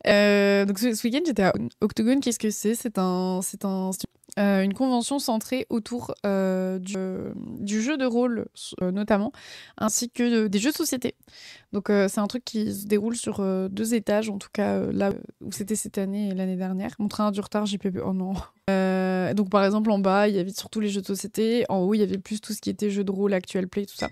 Donc ce week-end, j'étais à Octogone. Qu'est-ce que c'est? Une convention centrée autour du jeu de rôle, notamment, ainsi que des jeux de société. Donc c'est un truc qui se déroule sur 2 étages, en tout cas là où c'était cette année et l'année dernière. Mon train a du retard, JPP. Oh non. Donc par exemple, en bas, il y avait surtout les jeux de société. En haut, il y avait plus tout ce qui était jeux de rôle, actual play, tout ça.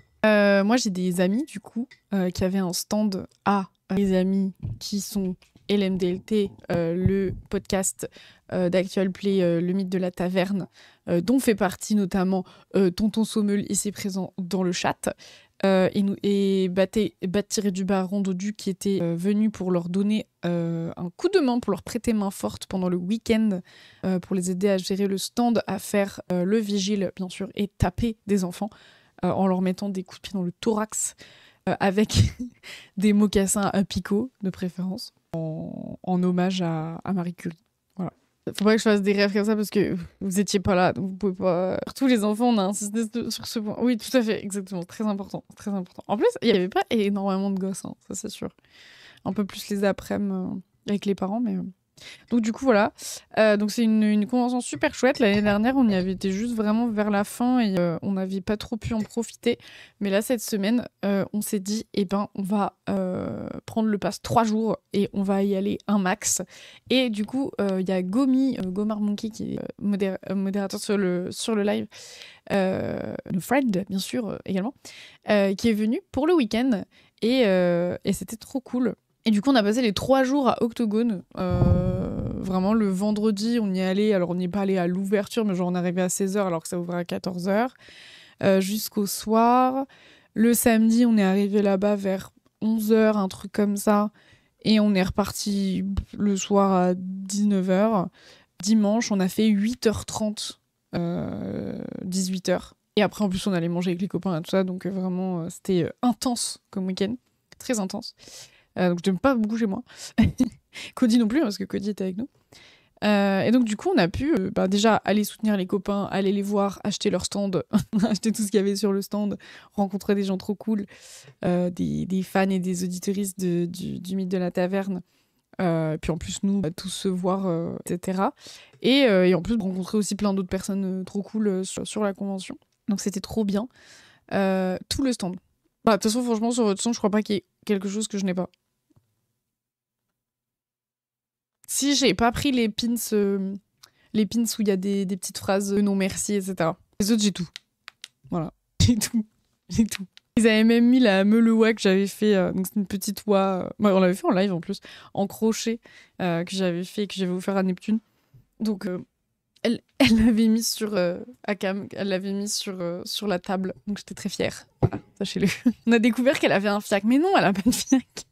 Moi, j'ai des amis, du coup, qui avaient un stand à les amis qui sont LMDLT, le podcast d'Actual Play, le mythe de la taverne, dont fait partie notamment Tonton Sommel, ici présent dans le chat, et Bat-du-bas Rondodu, qui était venu pour leur donner un coup de main, pour leur prêter main forte pendant le week-end, pour les aider à gérer le stand, à faire le vigile, bien sûr, et taper des enfants en leur mettant des coups de pied dans le thorax, avec des mocassins à picot, de préférence, en hommage à Marie Curie. Voilà. Faut pas que je fasse des rêves comme ça parce que vous étiez pas là, donc vous pouvez pas. Tous les enfants, on a insisté sur ce point. Oui, tout à fait, exactement, très important, très important. En plus, il y avait pas énormément de gosses, hein, ça c'est sûr. Un peu plus les après-midi avec les parents, mais. Donc du coup voilà, donc c'est une convention super chouette. L'année dernière on y avait été juste vraiment vers la fin et on n'avait pas trop pu en profiter, mais là cette semaine on s'est dit on va prendre le pass 3 jours et on va y aller un max. Et du coup il y a Gomar Monkey qui est modérateur sur le live, nos friend bien sûr également, qui est venu pour le week-end et c'était trop cool. Et du coup, on a passé les 3 jours à Octogone. Vraiment, le vendredi, on y est allé. Alors, on n'y est pas allé à l'ouverture, mais genre, on est arrivé à 16h alors que ça ouvrait à 14h. Jusqu'au soir. Le samedi, on est arrivé là-bas vers 11h, un truc comme ça. Et on est reparti le soir à 19h. Dimanche, on a fait 8h30, 18h. Et après, en plus, on allait manger avec les copains et tout ça. Donc, vraiment, c'était intense comme week-end. Très intense. Donc je n'aime pas beaucoup chez moi. Cody non plus, parce que Cody était avec nous. Et donc du coup, on a pu déjà aller soutenir les copains, aller les voir, acheter leur stand, acheter tout ce qu'il y avait sur le stand, rencontrer des gens trop cool, des fans et des auditeuristes du mythe de la taverne. Puis en plus, nous, tous se voir, etc. Et en plus, rencontrer aussi plein d'autres personnes trop cool sur la convention. Donc c'était trop bien. Tout le stand. De toute façon, franchement, sur votre stand, je crois pas qu'il y ait quelque chose que je n'ai pas. Si j'ai pas pris les pins où il y a des petites phrases non merci, etc. Les autres, j'ai tout. Voilà. J'ai tout. Ils avaient même mis la meule oie que j'avais fait, donc c'est une petite oie, on l'avait fait en live en plus, en crochet, que j'avais fait et que j'avais offert à Neptune. Donc elle l'avait mis sur Akam, elle l'avait mis sur la table, donc j'étais très fière. Voilà, sachez-le. On a découvert qu'elle avait un fiac, mais non, elle a pas de fiac.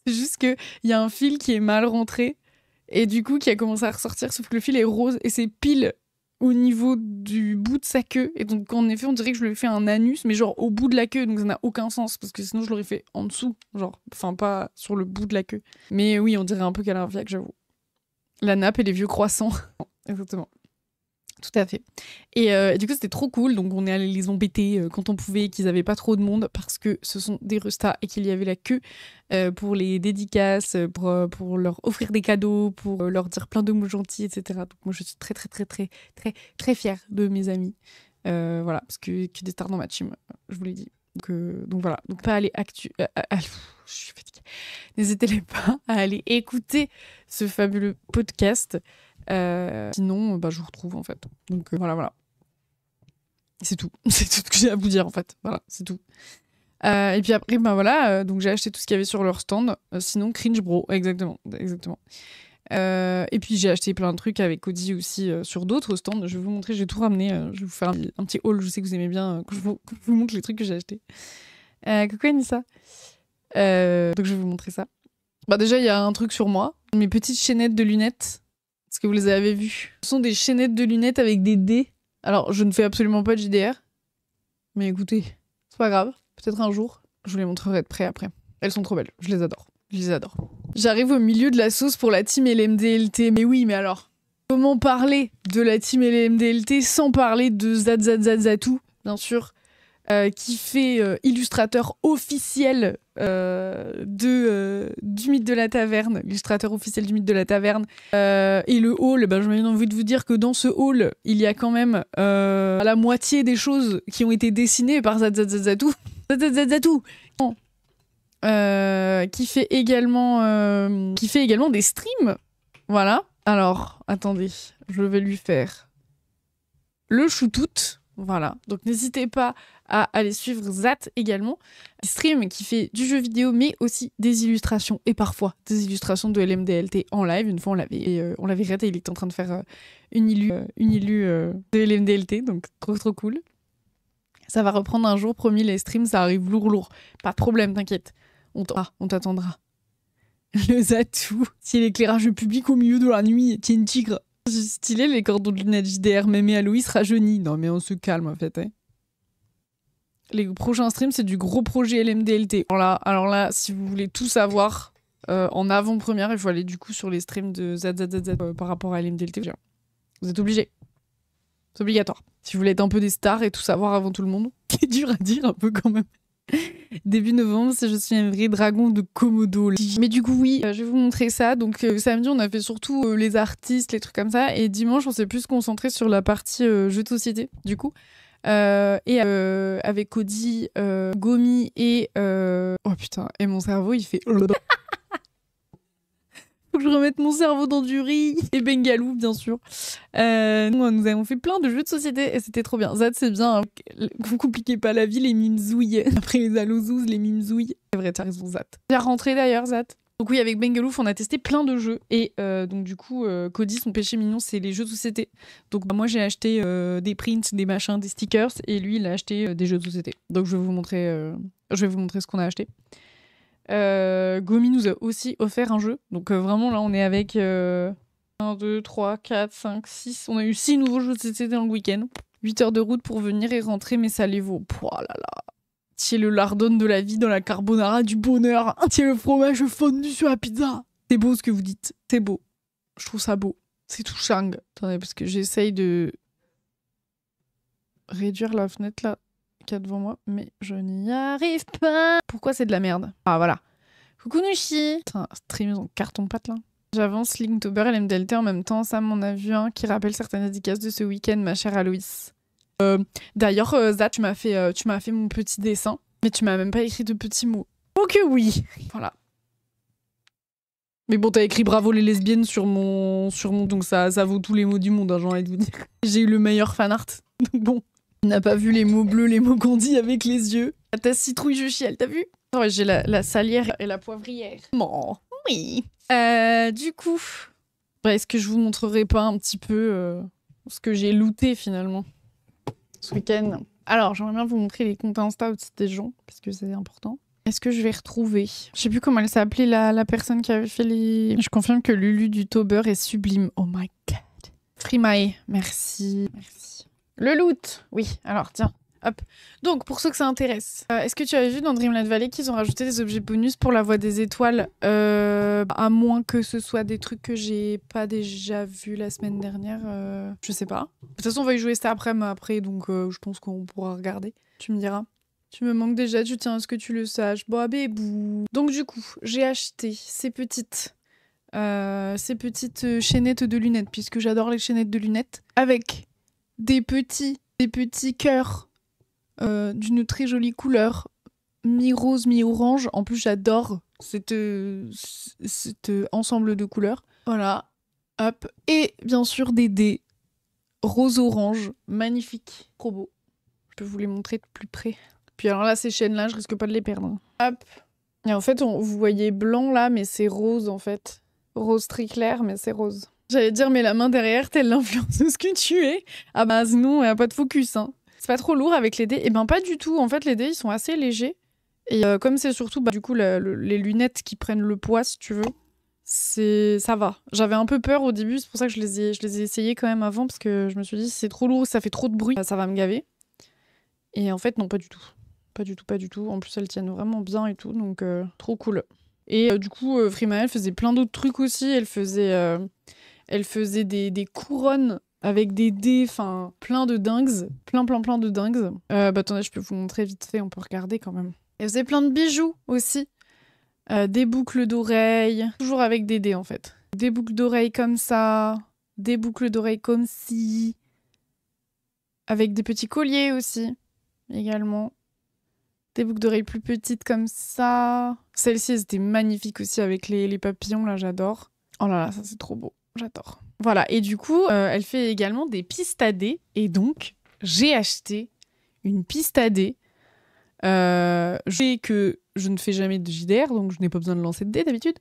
C'est juste qu'il y a un fil qui est mal rentré. Et du coup, qui a commencé à ressortir, sauf que le fil est rose et c'est pile au niveau du bout de sa queue. Et donc, en effet, on dirait que je lui ai fait un anus, mais genre au bout de la queue. Donc, ça n'a aucun sens parce que sinon, je l'aurais fait en dessous. Genre, enfin, pas sur le bout de la queue. Mais oui, on dirait un peu qu'elle a un fiac, j'avoue. La nappe et les vieux croissants. Exactement. Tout à fait. Et du coup, c'était trop cool. Donc, on est allé les embêter quand on pouvait, qu'ils avaient pas trop de monde parce que ce sont des restas et qu'il y avait la queue pour les dédicaces, pour leur offrir des cadeaux, pour leur dire plein de mots gentils, etc. Donc, moi, je suis très, très, très, très, très, très fière de mes amis. Voilà, parce que des stars dans ma team, je vous l'ai dit. Donc voilà. Donc, pas aller je suis fatiguée. N'hésitez pas à aller écouter ce fabuleux podcast. Sinon, je vous retrouve en fait. Donc voilà. C'est tout. C'est tout ce que j'ai à vous dire en fait. Voilà, c'est tout. Et puis après, donc j'ai acheté tout ce qu'il y avait sur leur stand. Sinon, cringe bro, exactement. Et puis j'ai acheté plein de trucs avec Cody aussi sur d'autres stands. Je vais vous montrer, j'ai tout ramené. Je vais vous faire un petit haul. Je sais que vous aimez bien que je vous montre les trucs que j'ai achetés. Coucou Anissa. Donc je vais vous montrer ça. Déjà, il y a un truc sur moi. Mes petites chaînettes de lunettes. Est-ce que vous les avez vues? Ce sont des chaînettes de lunettes avec des dés. Alors, je ne fais absolument pas de JDR. Mais écoutez, c'est pas grave. Peut-être un jour, je vous les montrerai de près après. Elles sont trop belles. Je les adore. J'arrive au milieu de la sauce pour la team LMDLT. Mais oui, mais alors, comment parler de la team LMDLT sans parler de Zazazazatu, bien sûr. qui fait illustrateur officiel du mythe de la taverne, illustrateur officiel du mythe de la taverne. Et le haul, ben, j'ai envie de vous dire que dans ce haul, il y a quand même la moitié des choses qui ont été dessinées par Zazazazatu. Zazazazatu qui fait également des streams. Voilà. Alors, attendez, je vais lui faire le choutout. Voilà. Donc, n'hésitez pas à aller suivre Zat également. Stream qui fait du jeu vidéo, mais aussi des illustrations et parfois des illustrations de LMDLT en live. Une fois, on l'avait raté, il était en train de faire une illu de LMDLT, donc trop cool. Ça va reprendre un jour, promis, les streams, ça arrive lourd. Pas de problème, t'inquiète. On t'attendra. Le Zatou, si l'éclairage public au milieu de la nuit, tiens une tigre. C'est stylé les cordons de lunettes JDR, Mémé Aloïs rajeunit. Non mais on se calme en fait. Hein. Les prochains streams, c'est du gros projet LMDLT. Alors là, si vous voulez tout savoir en avant-première, il faut aller du coup sur les streams de ZZZ par rapport à LMDLT. Vous êtes obligés. C'est obligatoire. Si vous voulez être un peu des stars et tout savoir avant tout le monde. C'est dur à dire un peu quand même. Début novembre, si je suis un vrai dragon de Komodo. Mais du coup, oui, je vais vous montrer ça. Donc, samedi, on a fait surtout les artistes, les trucs comme ça. Et dimanche, on s'est plus concentré sur la partie jeux de société, du coup. Et avec Cody, Gomi et... Oh putain, et mon cerveau, il fait... Faut que je remette mon cerveau dans du riz. Et Bengalou, bien sûr. Nous avons fait plein de jeux de société et c'était trop bien. Zad, c'est bien. Hein. Vous compliquez pas la vie, les mimzouilles. Après les allozouz, les mimzouilles. C'est vrai, t'as raison, Zad. Bien rentré d'ailleurs, Zad. Donc oui, avec Bengalouf, on a testé plein de jeux. Et donc du coup, Cody, son péché mignon, c'est les jeux de société. Donc moi, j'ai acheté des prints, des machins, des stickers. Et lui, il a acheté des jeux de société. Donc je vais vous montrer ce qu'on a acheté. Gomi nous a aussi offert un jeu. Donc vraiment, là, on est avec 1, 2, 3, 4, 5, 6. On a eu 6 nouveaux jeux de société dans le week-end. 8 heures de route pour venir et rentrer, mais ça les vaut. Pouah là là. Tiens le lardon de la vie dans la carbonara du bonheur. Tiens le fromage fondu sur la pizza. C'est beau ce que vous dites. C'est beau. Je trouve ça beau. C'est touchant. Attendez, parce que j'essaye de réduire la fenêtre là qu'il y a devant moi, mais je n'y arrive pas. Pourquoi c'est de la merde? Ah voilà. Coucou Nushi. Putain, stream en carton-pâte là. J'avance Linktober et LMDLT en même temps. Sam m'en a vu un qui rappelle certaines dédicaces de ce week-end, ma chère Aloïs. D'ailleurs, Zat, tu m'as fait mon petit dessin, mais tu m'as même pas écrit de petits mots. Oh que oui. Voilà. Mais bon, t'as écrit bravo les lesbiennes sur mon donc ça vaut tous les mots du monde, hein, j'ai envie de vous dire. J'ai eu le meilleur fanart. Donc bon. On n'a pas vu les mots bleus, les mots qu'on dit avec les yeux. Ta citrouille, je chiale, t'as vu? Oh, j'ai la salière et la poivrière. Bon, oui. Du coup, est-ce que je vous montrerai pas un petit peu ce que j'ai looté finalement ce week-end? Alors, j'aimerais bien vous montrer les comptes Insta aussi des gens, parce que c'est important. Est-ce que je vais retrouver? Je sais plus comment elle s'appelait la personne qui avait fait les... Je confirme que Lulu du Tauber est sublime. Oh my god. Frimae, merci. Merci. Le loot. Oui, alors tiens. Hop. Donc, pour ceux que ça intéresse, est-ce que tu avais vu dans Dreamlight Valley qu'ils ont rajouté des objets bonus pour la voie des étoiles à moins que ce soit des trucs que j'ai pas déjà vus la semaine dernière je sais pas. De toute façon, on va y jouer cet après, donc je pense qu'on pourra regarder. Tu me diras. Tu me manques déjà, tu tiens à ce que tu le saches. Bon, bébou. Donc, du coup, j'ai acheté ces petites chaînettes de lunettes, puisque j'adore les chaînettes de lunettes, avec des petits cœurs d'une très jolie couleur, mi-rose, mi-orange. En plus, j'adore cet ensemble de couleurs. Voilà, hop. Et bien sûr, des dés rose-orange, magnifiques, trop beau. Je peux vous les montrer de plus près. Puis alors là, ces chaînes-là, je risque pas de les perdre. Hop. Et en fait, vous voyez blanc là, mais c'est rose en fait. Rose très clair, mais c'est rose. J'allais dire, mais la main derrière, telle l'influenceuse que tu es. Ah bah sinon, il n'y a pas de focus, hein. C'est pas trop lourd avec les dés? Eh ben pas du tout. En fait, les dés, ils sont assez légers. Et comme c'est surtout, du coup, les lunettes qui prennent le poids, si tu veux, ça va. J'avais un peu peur au début, c'est pour ça que je les ai essayés quand même avant, parce que je me suis dit, si c'est trop lourd, ça fait trop de bruit, ça va me gaver. Et en fait, non, pas du tout. Pas du tout. En plus, elles tiennent vraiment bien et tout, donc trop cool. Et du coup, Frimae, elle faisait plein d'autres trucs aussi. Elle faisait des couronnes avec des dés, enfin, plein de dingues. Plein de dingues. Attendez, je peux vous montrer vite fait, on peut regarder quand même. Elle faisait plein de bijoux aussi. Des boucles d'oreilles. Toujours avec des dés, en fait. Des boucles d'oreilles comme ça. Des boucles d'oreilles comme ci. Avec des petits colliers aussi, également. Des boucles d'oreilles plus petites comme ça. Celle-ci, elles étaient magnifiques aussi avec les papillons, là, j'adore. Oh là là, ça c'est trop beau, j'adore. Voilà, et du coup, elle fait également des pistes à dés. Et donc, j'ai acheté une piste à dés. Je sais que je ne fais jamais de JDR, donc je n'ai pas besoin de lancer de dés d'habitude.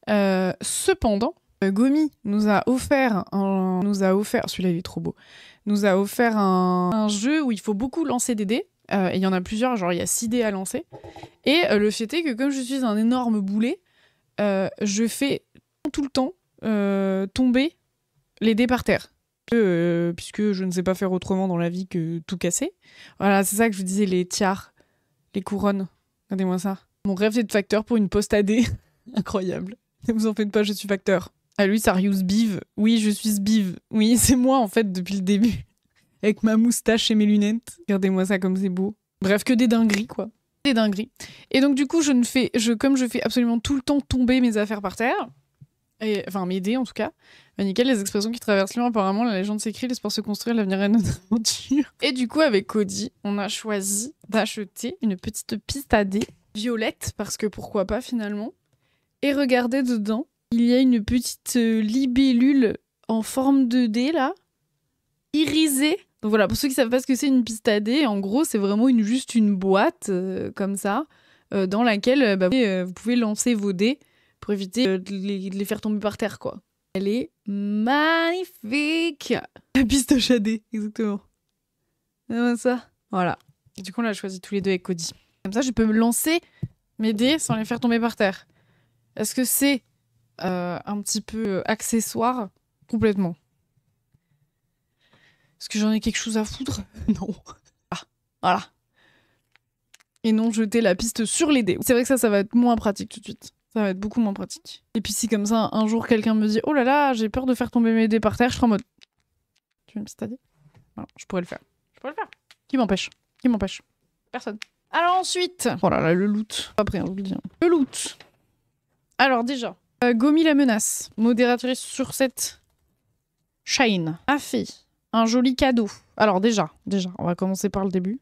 Cependant, Gomi nous a offert, celui-là il est trop beau, nous a offert un jeu où il faut beaucoup lancer des dés. Et il y en a plusieurs, genre il y a 6 dés à lancer. Et le fait est que comme je suis un énorme boulet, je fais tout le temps tomber les dés par terre. Puisque je ne sais pas faire autrement dans la vie que tout casser. Voilà, c'est ça que je vous disais, les tiares, les couronnes. Regardez-moi ça. Mon rêve c'est de facteur pour une poste à dés. Incroyable. Ne vous en faites pas, je suis facteur. Ah lui, Sarius Biv. Oui, je suis Biv. Oui, c'est moi en fait depuis le début. Avec ma moustache et mes lunettes. Regardez-moi ça comme c'est beau. Bref, que des dingueries quoi. Des dingueries. Et donc du coup, comme je fais absolument tout le temps tomber mes affaires par terre, enfin mes dés en tout cas, bah nickel, les expressions qui traversent l'humain, apparemment la légende s'écrit, l'espoir se construire, l'avenir est notre aventure. Et du coup, avec Cody, on a choisi d'acheter une petite piste à dés violette, parce que pourquoi pas finalement. Et regardez dedans, il y a une petite libellule en forme de dé là, irisée. Donc voilà, pour ceux qui savent pas ce que c'est une piste à dés, en gros c'est vraiment juste une boîte comme ça, dans laquelle vous pouvez lancer vos dés pour éviter de les faire tomber par terre quoi. Elle est magnifique. La pistoche à dés, exactement. C'est ça. Voilà. Et du coup on l'a choisi tous les deux avec Cody. Comme ça je peux me lancer mes dés sans les faire tomber par terre. Est-ce que c'est un petit peu accessoire? Complètement. Est-ce que j'en ai quelque chose à foutre? Non. Ah, voilà. Et non jeter la piste sur les dés. C'est vrai que ça va être moins pratique tout de suite. Ça va être beaucoup moins pratique. Et puis si comme ça, un jour, quelqu'un me dit « Oh là là, j'ai peur de faire tomber mes dés par terre », je serai en mode « Tu veux une piste à dés ?» Voilà, je pourrais le faire. Qui m'empêche? Personne. Alors ensuite... Oh là là, le loot. Après, je vous le dis. Le loot. Alors déjà, Gomi la menace, modératrice sur cette chaîne, a fait un joli cadeau. Alors déjà, on va commencer par le début.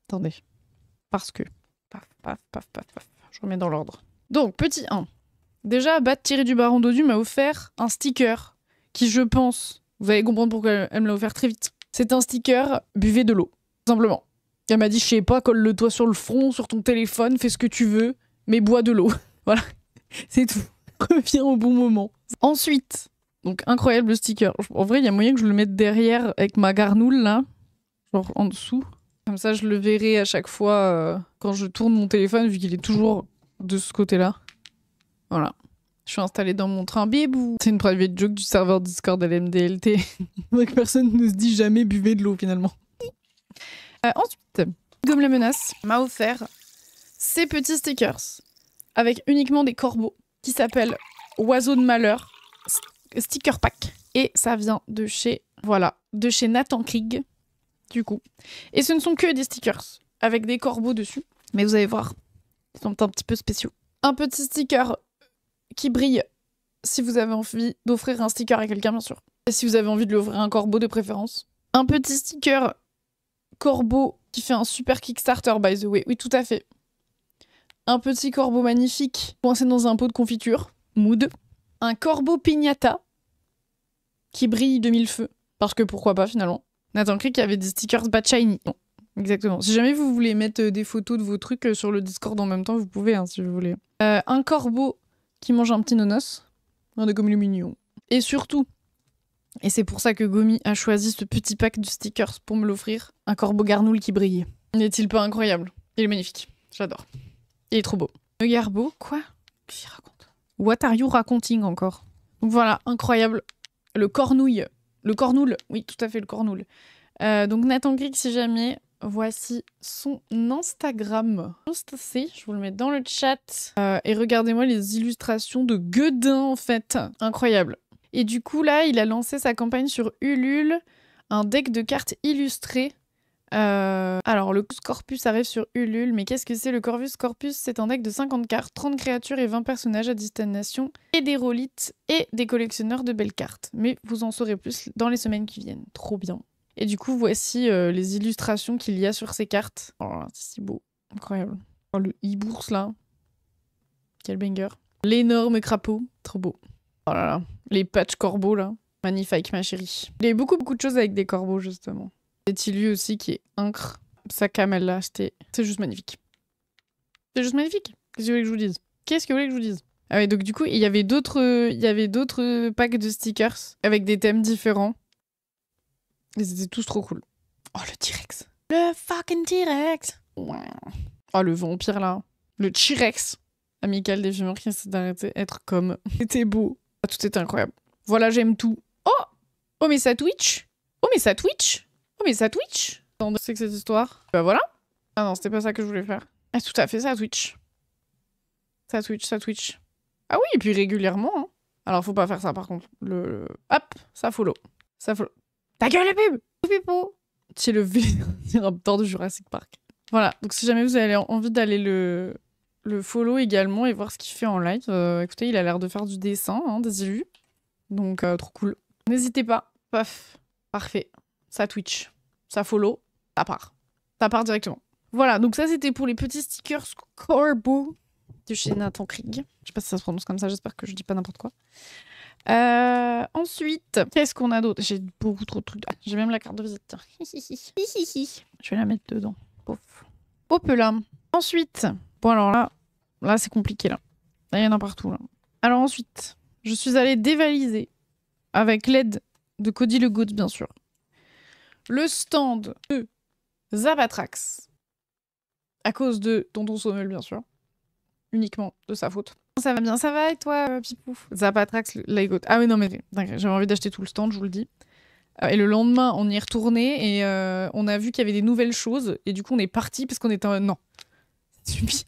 Attendez. Parce que... Paf. Je remets dans l'ordre. Donc, petit 1. Déjà, Bat-du-Baron Dodu m'a offert un sticker qui, je pense, vous allez comprendre pourquoi elle me l'a offert très vite. C'est un sticker « Buvez de l'eau ». Simplement. Elle m'a dit, je sais pas, colle-le-toi sur le front, sur ton téléphone, fais ce que tu veux, mais bois de l'eau. Voilà. C'est tout. Reviens au bon moment. Ensuite, donc incroyable sticker. En vrai, il y a moyen que je le mette derrière avec ma garnoule, là. Genre en dessous. Comme ça, je le verrai à chaque fois quand je tourne mon téléphone, vu qu'il est toujours de ce côté-là. Voilà. Je suis installée dans mon train. Bibou. C'est une private joke du serveur Discord LMDLT. Donc personne ne se dit jamais buvez de l'eau, finalement. Ensuite, Gomi la menace m'a offert ces petits stickers avec uniquement des corbeaux qui s'appellent Oiseaux de Malheur Sticker Pack. Et ça vient de chez Nathan Krieg, du coup. Et ce ne sont que des stickers avec des corbeaux dessus. Mais vous allez voir, ils sont un petit peu spéciaux. Un petit sticker qui brille si vous avez envie d'offrir un sticker à quelqu'un, bien sûr. Et si vous avez envie de lui offrir un corbeau de préférence. Un petit sticker corbeau qui fait un super Kickstarter, by the way. Oui, tout à fait. Un petit corbeau magnifique coincé dans un pot de confiture. Mood. Un corbeau piñata qui brille de mille feux. Parce que pourquoi pas, finalement. Nathan Krieg avait des stickers Bat Shiny. Non, exactement. Si jamais vous voulez mettre des photos de vos trucs sur le Discord en même temps, vous pouvez, hein, si vous voulez. Un corbeau qui mange un petit nonos. Regardez comme il est mignon. Et surtout, et c'est pour ça que Gomi a choisi ce petit pack de stickers pour me l'offrir, un corbeau garnoule qui brille. N'est-il pas incroyable? Il est magnifique. J'adore. Il est trop beau. Le garbeau, quoi? Qu'est-ce qu'il raconte? What are you raconting encore? Donc voilà, incroyable. Le cornouille. Le cornoule. Oui, tout à fait, le cornoule. Donc Nathan Krieg, si jamais, voici son Instagram. Juste ici, je vous le mets dans le chat. Et regardez-moi les illustrations de Guedin, en fait. Incroyable. Et du coup, là, il a lancé sa campagne sur Ulule, un deck de cartes illustrées. Alors, le Corpus arrive sur Ulule, mais qu'est-ce que c'est le Corvus Corpus? C'est un deck de 50 cartes, 30 créatures et 20 personnages à destination, et des rôlites et des collectionneurs de belles cartes. Mais vous en saurez plus dans les semaines qui viennent. Trop bien. Et du coup, voici les illustrations qu'il y a sur ces cartes. Oh là, c'est si beau. Incroyable. Oh, le e-bourse, là. Quel banger. L'énorme crapaud. Trop beau. Oh là là. Les patchs corbeaux, là. Magnifique, ma chérie. Il y a eu beaucoup de choses avec des corbeaux, justement. C'est lui aussi qui est incre. Sa cam, elle l'a acheté. C'est juste magnifique. C'est juste magnifique. Qu'est-ce que vous voulez que je vous dise? Qu'est-ce que vous voulez que je vous dise? Ah ouais, donc du coup, il y avait d'autres packs de stickers avec des thèmes différents. Et c'était tous trop cool. Oh, le T-Rex. Le fucking T-Rex. Oh, le vampire, là. Le T-Rex. Amical des fumeurs qui essaient d'arrêter d'être comme. C'était beau. Tout était incroyable. Voilà, j'aime tout. Oh! Oh, mais ça Twitch! Oh, mais ça Twitch! Oh, mais ça Twitch! Attendez, c'est que cette histoire? Bah voilà. Ah non, c'était pas ça que je voulais faire. Ah, tout à fait, ça Twitch. Ça Twitch, ça Twitch. Ah oui, et puis régulièrement. Hein. Alors, faut pas faire ça, par contre. Hop, ça follow. Ça follow. Ta gueule, la pub! Pipo! C'est le Vélociraptor de Jurassic Park. Voilà, donc si jamais vous avez envie d'aller le follow également et voir ce qu'il fait en live, écoutez, il a l'air de faire du dessin, hein, des illus. Donc, trop cool. N'hésitez pas. Paf. Parfait. Ça Twitch, ça follow, ça part. Ça part directement. Voilà, donc ça c'était pour les petits stickers Corbeau de chez Nathan Krieg. Je sais pas si ça se prononce comme ça, j'espère que je dis pas n'importe quoi. Ensuite, qu'est-ce qu'on a d'autre? J'ai beaucoup trop de trucs. Ah, j'ai même la carte de visite. Je vais la mettre dedans. Pouf. Hop là. Ensuite, bon alors là c'est compliqué là. Là il y en a partout là. Alors ensuite, je suis allée dévaliser avec l'aide de Cody le Goat bien sûr. Le stand de Zapatrax. À cause de Tonton Sommel, bien sûr. Uniquement de sa faute. Ça va bien, ça va et toi, Pipou? Zapatrax, les Goat. Ah oui, non, mais j'avais envie d'acheter tout le stand, je vous le dis. Et le lendemain, on y est retourné et on a vu qu'il y avait des nouvelles choses. Et du coup, on est parti parce qu'on était en... Non, ça suffit.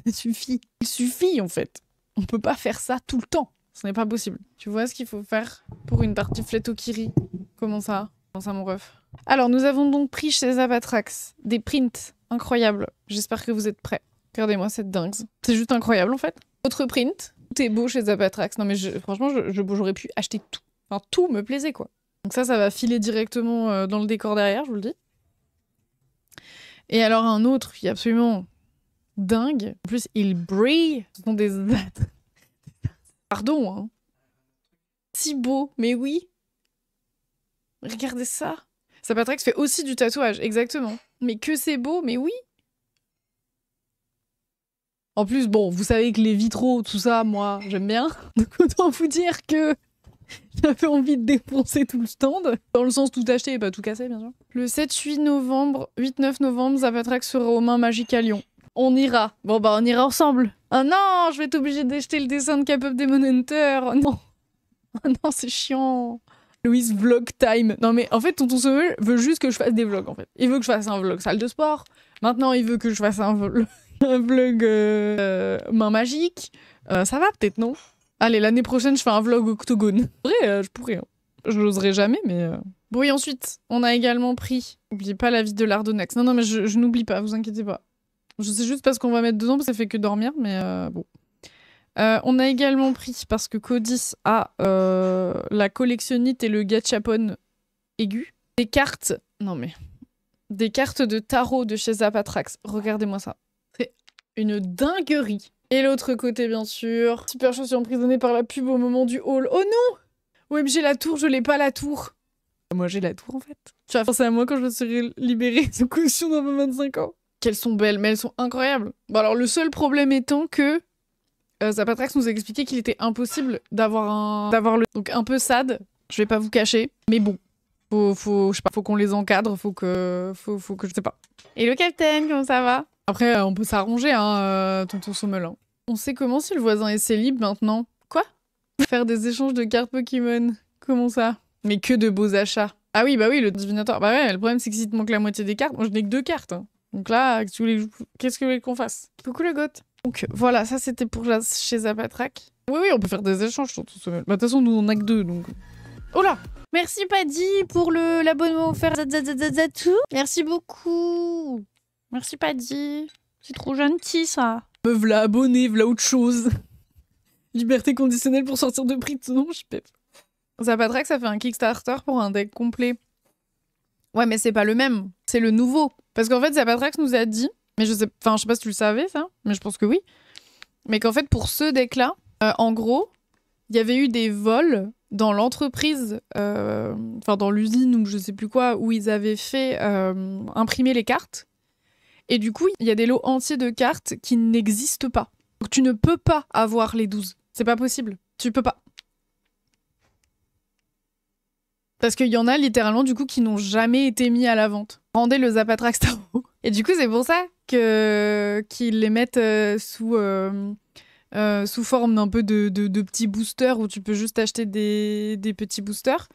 Ça suffit. Il suffit, en fait. On peut pas faire ça tout le temps. Ce n'est pas possible. Tu vois ce qu'il faut faire pour une tartiflette au kiri? Comment ça? Comment ça, mon ref? Alors, nous avons donc pris chez Zapatrax des prints incroyables. J'espère que vous êtes prêts. Regardez-moi cette dingue. C'est juste incroyable, en fait. Autre print. Tout est beau chez Zapatrax. Non, mais franchement, j'aurais pu acheter tout. Enfin, tout me plaisait, quoi. Donc ça va filer directement dans le décor derrière, je vous le dis. Et alors, un autre qui est absolument dingue. En plus, il brille. Ce sont des... Pardon, hein. Si beau, mais oui. Regardez ça. Zapatrax fait aussi du tatouage, exactement. Mais que c'est beau, mais oui. En plus, bon, vous savez que les vitraux, tout ça, moi, j'aime bien. Donc autant vous dire que j'avais envie de défoncer tout le stand. Dans le sens tout acheter et pas tout casser, bien sûr. Le 7-8 novembre, 8-9 novembre, Zapatrax sera aux mains magiques à Lyon. On ira. Bon bah on ira ensemble. Ah non, je vais être obligée d'acheter le dessin de Cap of Demon Hunter. Oh non. Oh non, c'est chiant. Louise vlog time. Non mais en fait, Tonton Sommel veut juste que je fasse des vlogs en fait. Il veut que je fasse un vlog salle de sport. Maintenant, il veut que je fasse un vlog main magique. Ça va peut-être, non? Allez, l'année prochaine, je fais un vlog octogone. En vrai, je pourrais. Hein. Je n'oserais jamais, mais... Bon, et ensuite, on a également pris... N'oubliez pas la vie de l'Ardonax. Non, mais je n'oublie pas, vous inquiétez pas. Je sais juste parce qu'on va mettre dedans, parce que ça fait que dormir, mais bon. On a également pris, parce que Codis a la collectionnite et le gachapon aigu, des cartes... Non, mais... Des cartes de tarot de chez Zapatrax. Regardez-moi ça. C'est une dinguerie. Et l'autre côté, bien sûr. Super chaud, je suis emprisonnée par la pub au moment du haul. Oh non! OMG, la tour, je l'ai pas la tour. Moi, j'ai la tour, en fait. Tu vas penser à moi quand je me serai libérée de caution dans mes 25 ans. Qu'elles sont belles, mais elles sont incroyables. Bon, alors, le seul problème étant que Zapatrax nous a expliqué qu'il était impossible d'avoir le... Donc, un peu sad, je vais pas vous cacher. Mais bon, je sais pas, faut qu'on les encadre, faut que je sais pas. Et le capitaine, comment ça va? Après, on peut s'arranger, hein, Tonton Sommel. Hein. On sait comment si le voisin est célib maintenant. Quoi? Faire des échanges de cartes Pokémon. Comment ça? Mais que de beaux achats. Ah oui, bah oui, le divinatoire. Bah ouais, le problème c'est que si te manque la moitié des cartes, moi je n'ai que 2 cartes. Hein. Donc là, qu'est-ce que vous voulez qu'on fasse? Coucou le goth. Donc voilà, ça c'était pour chez Zapatrax. Oui, on peut faire des échanges sur tout Sommel. Bah, de toute façon, nous, on en a que 2, donc... Oh là! Merci Paddy pour l'abonnement offert. Merci beaucoup. Merci Paddy. C'est trop gentil, ça. Me v'là abonné, v'là autre chose. Liberté conditionnelle pour sortir de prison, non, je pète. Zapatrax, ça fait un Kickstarter pour un deck complet. Ouais, mais c'est pas le même. C'est le nouveau. Parce qu'en fait, Zapatrax nous a dit, mais je sais pas si tu le savais, ça, mais je pense que oui, mais qu'en fait, pour ce deck-là, en gros, il y avait eu des vols dans l'entreprise, dans l'usine ou je sais plus quoi, où ils avaient fait imprimer les cartes. Et du coup, il y a des lots entiers de cartes qui n'existent pas. Donc tu ne peux pas avoir les 12. C'est pas possible. Tu peux pas. Parce qu'il y en a littéralement du coup qui n'ont jamais été mis à la vente. Rendez le Zapatrax Tarot. Et du coup, c'est pour ça qu'ils les mettent sous forme d'un peu de petits boosters où tu peux juste acheter des petits boosters.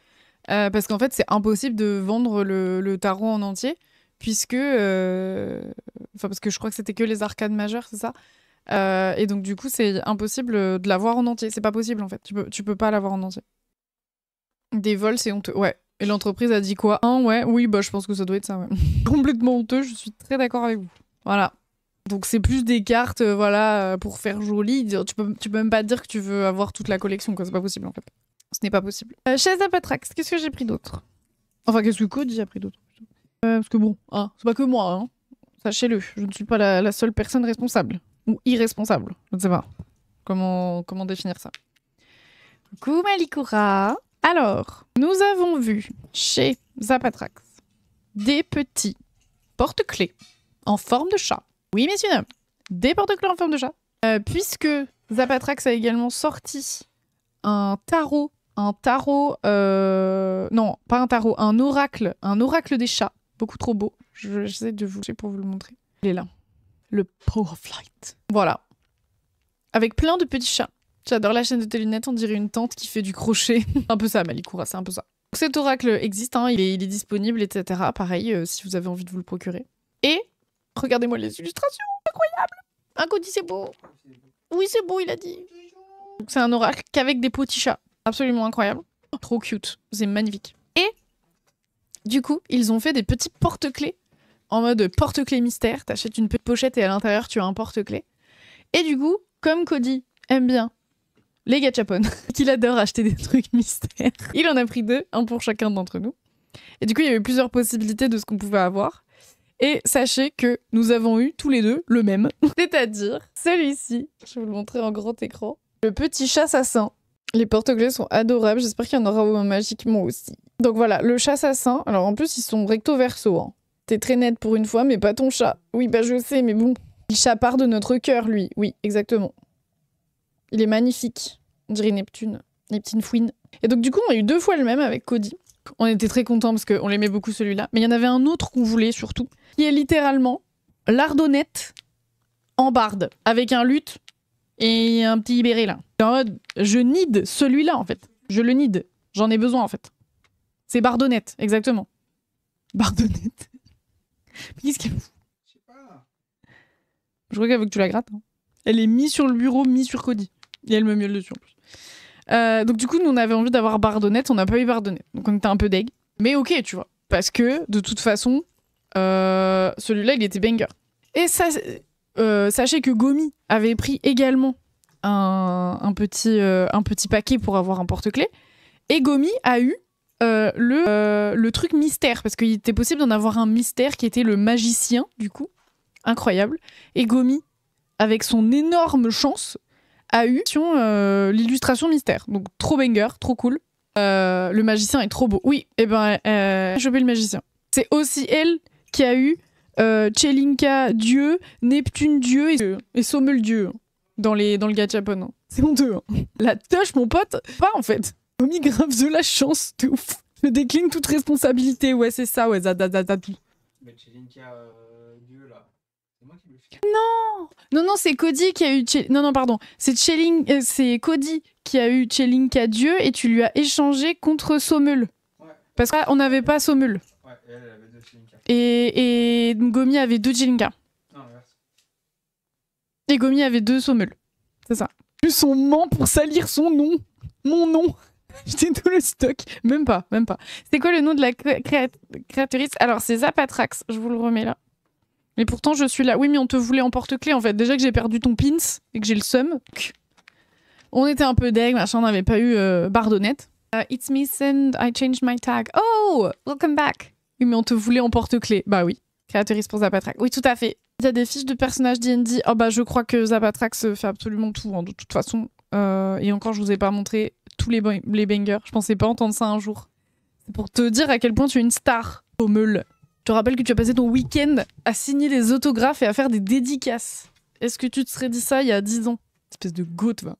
Parce qu'en fait, c'est impossible de vendre le tarot en entier. Puisque... parce que je crois que c'était que les arcades majeures, c'est ça. Et donc, du coup, c'est impossible de l'avoir en entier. C'est pas possible, en fait. Tu peux pas l'avoir en entier. Des vols, c'est honteux. Ouais. Et l'entreprise a dit quoi? Ouais. Oui, bah, je pense que ça doit être ça, ouais. Complètement honteux, je suis très d'accord avec vous. Voilà. Donc, c'est plus des cartes, pour faire joli. Tu peux même pas dire que tu veux avoir toute la collection, quoi. C'est pas possible, en fait. Ce n'est pas possible. Chez Zapatrax, qu'est-ce que j'ai pris d'autre? Enfin, qu'est-ce que Cody a pris d'autre? Parce que bon, hein, c'est pas que moi, hein. Sachez-le, je ne suis pas la seule personne responsable. Ou irresponsable, je ne sais pas. Comment définir ça? Coucou Malikura. Alors, nous avons vu chez Zapatrax des petits porte-clés en forme de chat. Oui, messieurs, dames, des porte-clés en forme de chat. Puisque Zapatrax a également sorti un tarot. Non, pas un tarot, un oracle des chats. Beaucoup trop beau. J'essaie de vous pour vous le montrer. Il est là. Le Power of Light. Voilà. Avec plein de petits chats. J'adore la chaîne de tes lunettes, on dirait une tante qui fait du crochet. Un peu ça, Malikura, c'est un peu ça. Donc, cet oracle existe, hein, il est disponible, etc. Pareil, si vous avez envie de vous le procurer. Et regardez-moi les illustrations, incroyable. Un Cody, c'est beau. Oui, c'est beau, il a dit. C'est un oracle qu'avec des petits chats. Absolument incroyable. Trop cute. C'est magnifique. Et du coup, ils ont fait des petits porte-clés en mode porte-clés mystère. T'achètes une petite pochette et à l'intérieur, tu as un porte-clés. Et du coup, comme Cody aime bien les gachapon, qu'il adore acheter des trucs mystères, il en a pris 2, un pour chacun d'entre nous. Et du coup, il y avait plusieurs possibilités de ce qu'on pouvait avoir. Et sachez que nous avons eu tous les deux le même. C'est-à-dire celui-ci. Je vais vous le montrer en grand écran. Le petit chassassin. Les porte-clés sont adorables. J'espère qu'il y en aura magiquement aussi. Donc voilà, le chassassin. Alors en plus, ils sont recto-verso. Hein. T'es très nette pour une fois, mais pas ton chat. Oui, bah je sais, mais bon. Il chapard de notre cœur, lui. Oui, exactement. Il est magnifique. On dirait Neptune. Neptune fouine. Et donc du coup, on a eu 2 fois le même avec Cody. On était très contents parce qu'on l'aimait beaucoup celui-là. Mais il y en avait un autre qu'on voulait surtout. Qui est littéralement l'Ardonnette en barde. Avec un luth et un petit béret là. En mode, je need celui-là en fait. Je le need. J'en ai besoin en fait. C'est Bardonnette, exactement. Bardonnette. Qu'est-ce qu'elle fout? Je sais pas. Je crois qu'elle veut que tu la grattes. Hein. Elle est mise sur le bureau, mise sur Cody. Et elle me miaule dessus en plus. Donc du coup, nous on avait envie d'avoir Bardonnette, on n'a pas eu Bardonnette. Donc on était un peu deg. Mais ok, tu vois. Parce que de toute façon, celui-là il était banger. Et ça, sachez que Gomi avait pris également un petit paquet pour avoir un porte-clés. Et Gomi a eu le truc mystère. Parce qu'il était possible d'en avoir un mystère qui était le magicien, du coup. Incroyable. Et Gomi, avec son énorme chance, a eu l'illustration mystère. Donc trop banger, trop cool. Le magicien est trop beau. Oui, et ben, j'ai chopé le magicien. C'est aussi elle qui a eu Chelinka Dieu, Neptune Dieu et Sommel Dieu dans le gachapon. Hein. C'est honteux. Hein. La touche, mon pote, pas en fait. Omi grave de la chance, de ouf. Je décline toute responsabilité. Ouais, c'est ça, ouais, tout. Mais Chelinka Dieu là. C'est moi qui le fais. Non, c'est Cody qui a eu... Non, pardon. C'est Cody qui a eu Chelinka Dieu et tu lui as échangé contre Sommel. Ouais. Parce qu'on n'avait pas Sommel. Ouais, et elle avait 2 Chelinka. Et Gomi avait 2 Chelinka. Non, merci. Et Gomi avait 2 Sommel. C'est ça. Plus on ment pour salir son nom. Mon nom. J'étais tout le stock. Même pas. C'est quoi le nom de la créatrice? Alors, c'est Zapatrax. Je vous le remets là. Mais pourtant, je suis là. Oui, mais on te voulait en porte-clés, en fait. Déjà que j'ai perdu ton pins et que j'ai le seum. On était un peu deg, machin. On n'avait pas eu Bardonnette. It's me, Send. I changed my tag. Oh, welcome back. Oui, mais on te voulait en porte-clés. Bah oui. Créatrice pour Zapatrax. Oui, tout à fait. Il y a des fiches de personnages D&D. Oh bah, je crois que Zapatrax fait absolument tout, hein, de toute façon. Et encore, je vous ai pas montré tous les bangers. Je pensais pas entendre ça un jour. C'est pour te dire à quel point tu es une star, Pommel. Je te rappelle que tu as passé ton week-end à signer des autographes et à faire des dédicaces. Est-ce que tu te serais dit ça il y a 10 ans? Espèce de goat, va.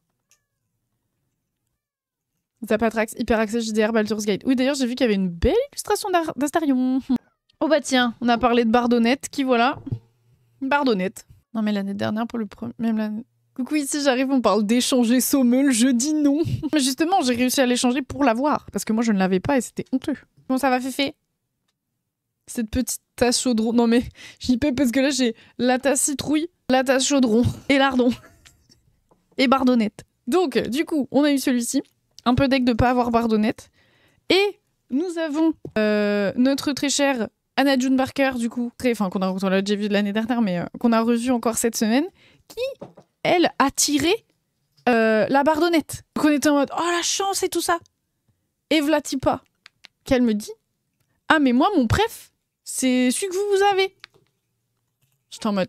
Zapatrax, Hyper Access JDR, Baldur's Gate. Oui, d'ailleurs, j'ai vu qu'il y avait une belle illustration d'Astarion. Oh bah tiens, on a parlé de Bardonnette, qui voilà. Bardonnette. Non mais l'année dernière, pour le premier... Même l'année... Coucou, ici j'arrive, on parle d'échanger Sommel, je dis non. Mais justement, j'ai réussi à l'échanger pour l'avoir, parce que moi je ne l'avais pas et c'était honteux. Bon, ça va, Féfé? Cette petite tasse chaudron. Non mais, j'y peux parce que là j'ai la tasse citrouille, la tasse chaudron et lardon. Et Bardonnette. Donc, du coup, on a eu celui-ci. Un peu deg de pas avoir Bardonnette. Et nous avons notre très chère Anna June Barker, du coup, enfin qu'on l'a déjà vu de l'année dernière, mais qu'on a revu encore cette semaine, qui, elle, a tiré la Bardonnette. Donc on était en mode, oh la chance et tout ça. Et Vlatipa, qu'elle me dit, ah mais moi, mon préf, c'est celui que vous avez. J'étais en mode,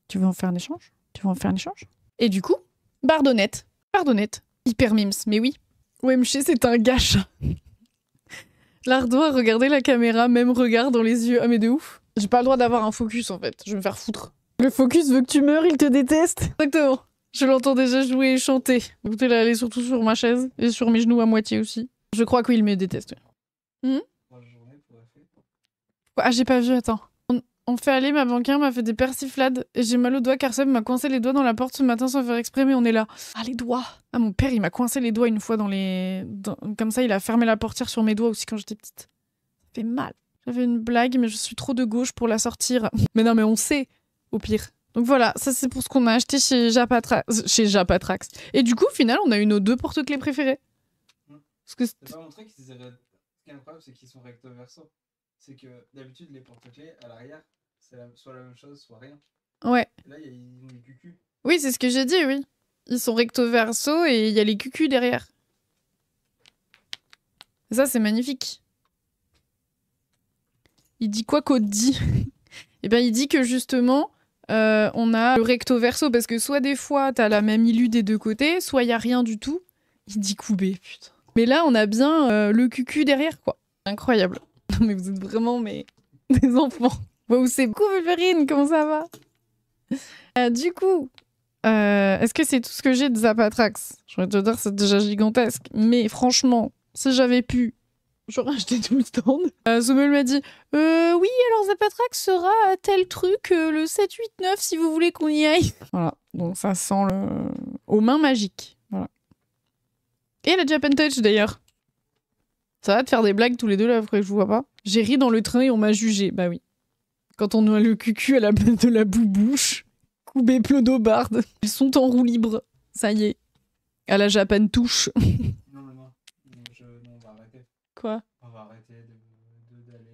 tu veux en faire un échange? Et du coup, Bardonnette, hyper mims, mais oui. OMG, c'est un gâche. L'ardo a regardé la caméra, même regard dans les yeux. Ah mais de ouf. J'ai pas le droit d'avoir un focus en fait, je vais me faire foutre. Le focus veut que tu meurs, il te déteste. Exactement. Je l'entends déjà jouer et chanter. Écoutez, là, elle est surtout sur ma chaise et sur mes genoux à moitié aussi. Je crois qu'il me déteste. Ah, j'ai pas vu, attends. On fait aller, ma banquière m'a fait des persiflades et j'ai mal au doigt car Seb m'a coincé les doigts dans la porte ce matin sans faire exprès, mais on est là. Ah, les doigts. Ah, mon père, il m'a coincé les doigts une fois dans les... Comme ça, il a fermé la portière sur mes doigts aussi quand j'étais petite. Ça fait mal. J'avais une blague, mais je suis trop de gauche pour la sortir. Mais non, mais on sait, au pire. Donc voilà, ça c'est pour ce qu'on a acheté chez Japatrax. Et du coup, au final, on a eu nos 2 porte-clés préférés. Parce que c'est pas montré qu'ils étaient... Ce qui est incroyable, c'est qu'ils sont recto verso. C'est que d'habitude, les porte-clés à l'arrière, c'est soit la même chose, soit rien. Ouais. Et là, il y a les cucus. Oui, c'est ce que j'ai dit, oui. Ils sont recto verso et il y a les cucus derrière. Et ça, c'est magnifique. Il dit quoi qu'Aude dit? Eh bien, il dit que justement, on a le recto verso parce que soit des fois, t'as la même illu des deux côtés, soit il y a rien du tout. Il dit coubé, putain. Mais là, on a bien le cucu derrière, quoi. Incroyable. Non, mais vous êtes vraiment des enfants. Wow, c'est beaucoup, Vulverine, comment ça va? Du coup, est-ce que c'est tout ce que j'ai de Zapatrax? Je vais te dire, c'est déjà gigantesque. Mais franchement, si j'avais pu, j'aurais acheté tout le stand. Sommel m'a dit, oui, alors Zapatrax sera à tel truc le 7, 8, 9 si vous voulez qu'on y aille. Voilà, donc ça sent aux mains magiques. Voilà. Et la Japan Touch d'ailleurs. Ça va de faire des blagues tous les deux là, après que je vous vois pas. J'ai ri dans le train et on m'a jugé. Bah oui. Quand on a le cucu à la place de la boubouche. Coubé plodobarde. Ils sont en roue libre. Ça y est. À la Japan Touche. Non, on va arrêter. Quoi? On va arrêter d'aller...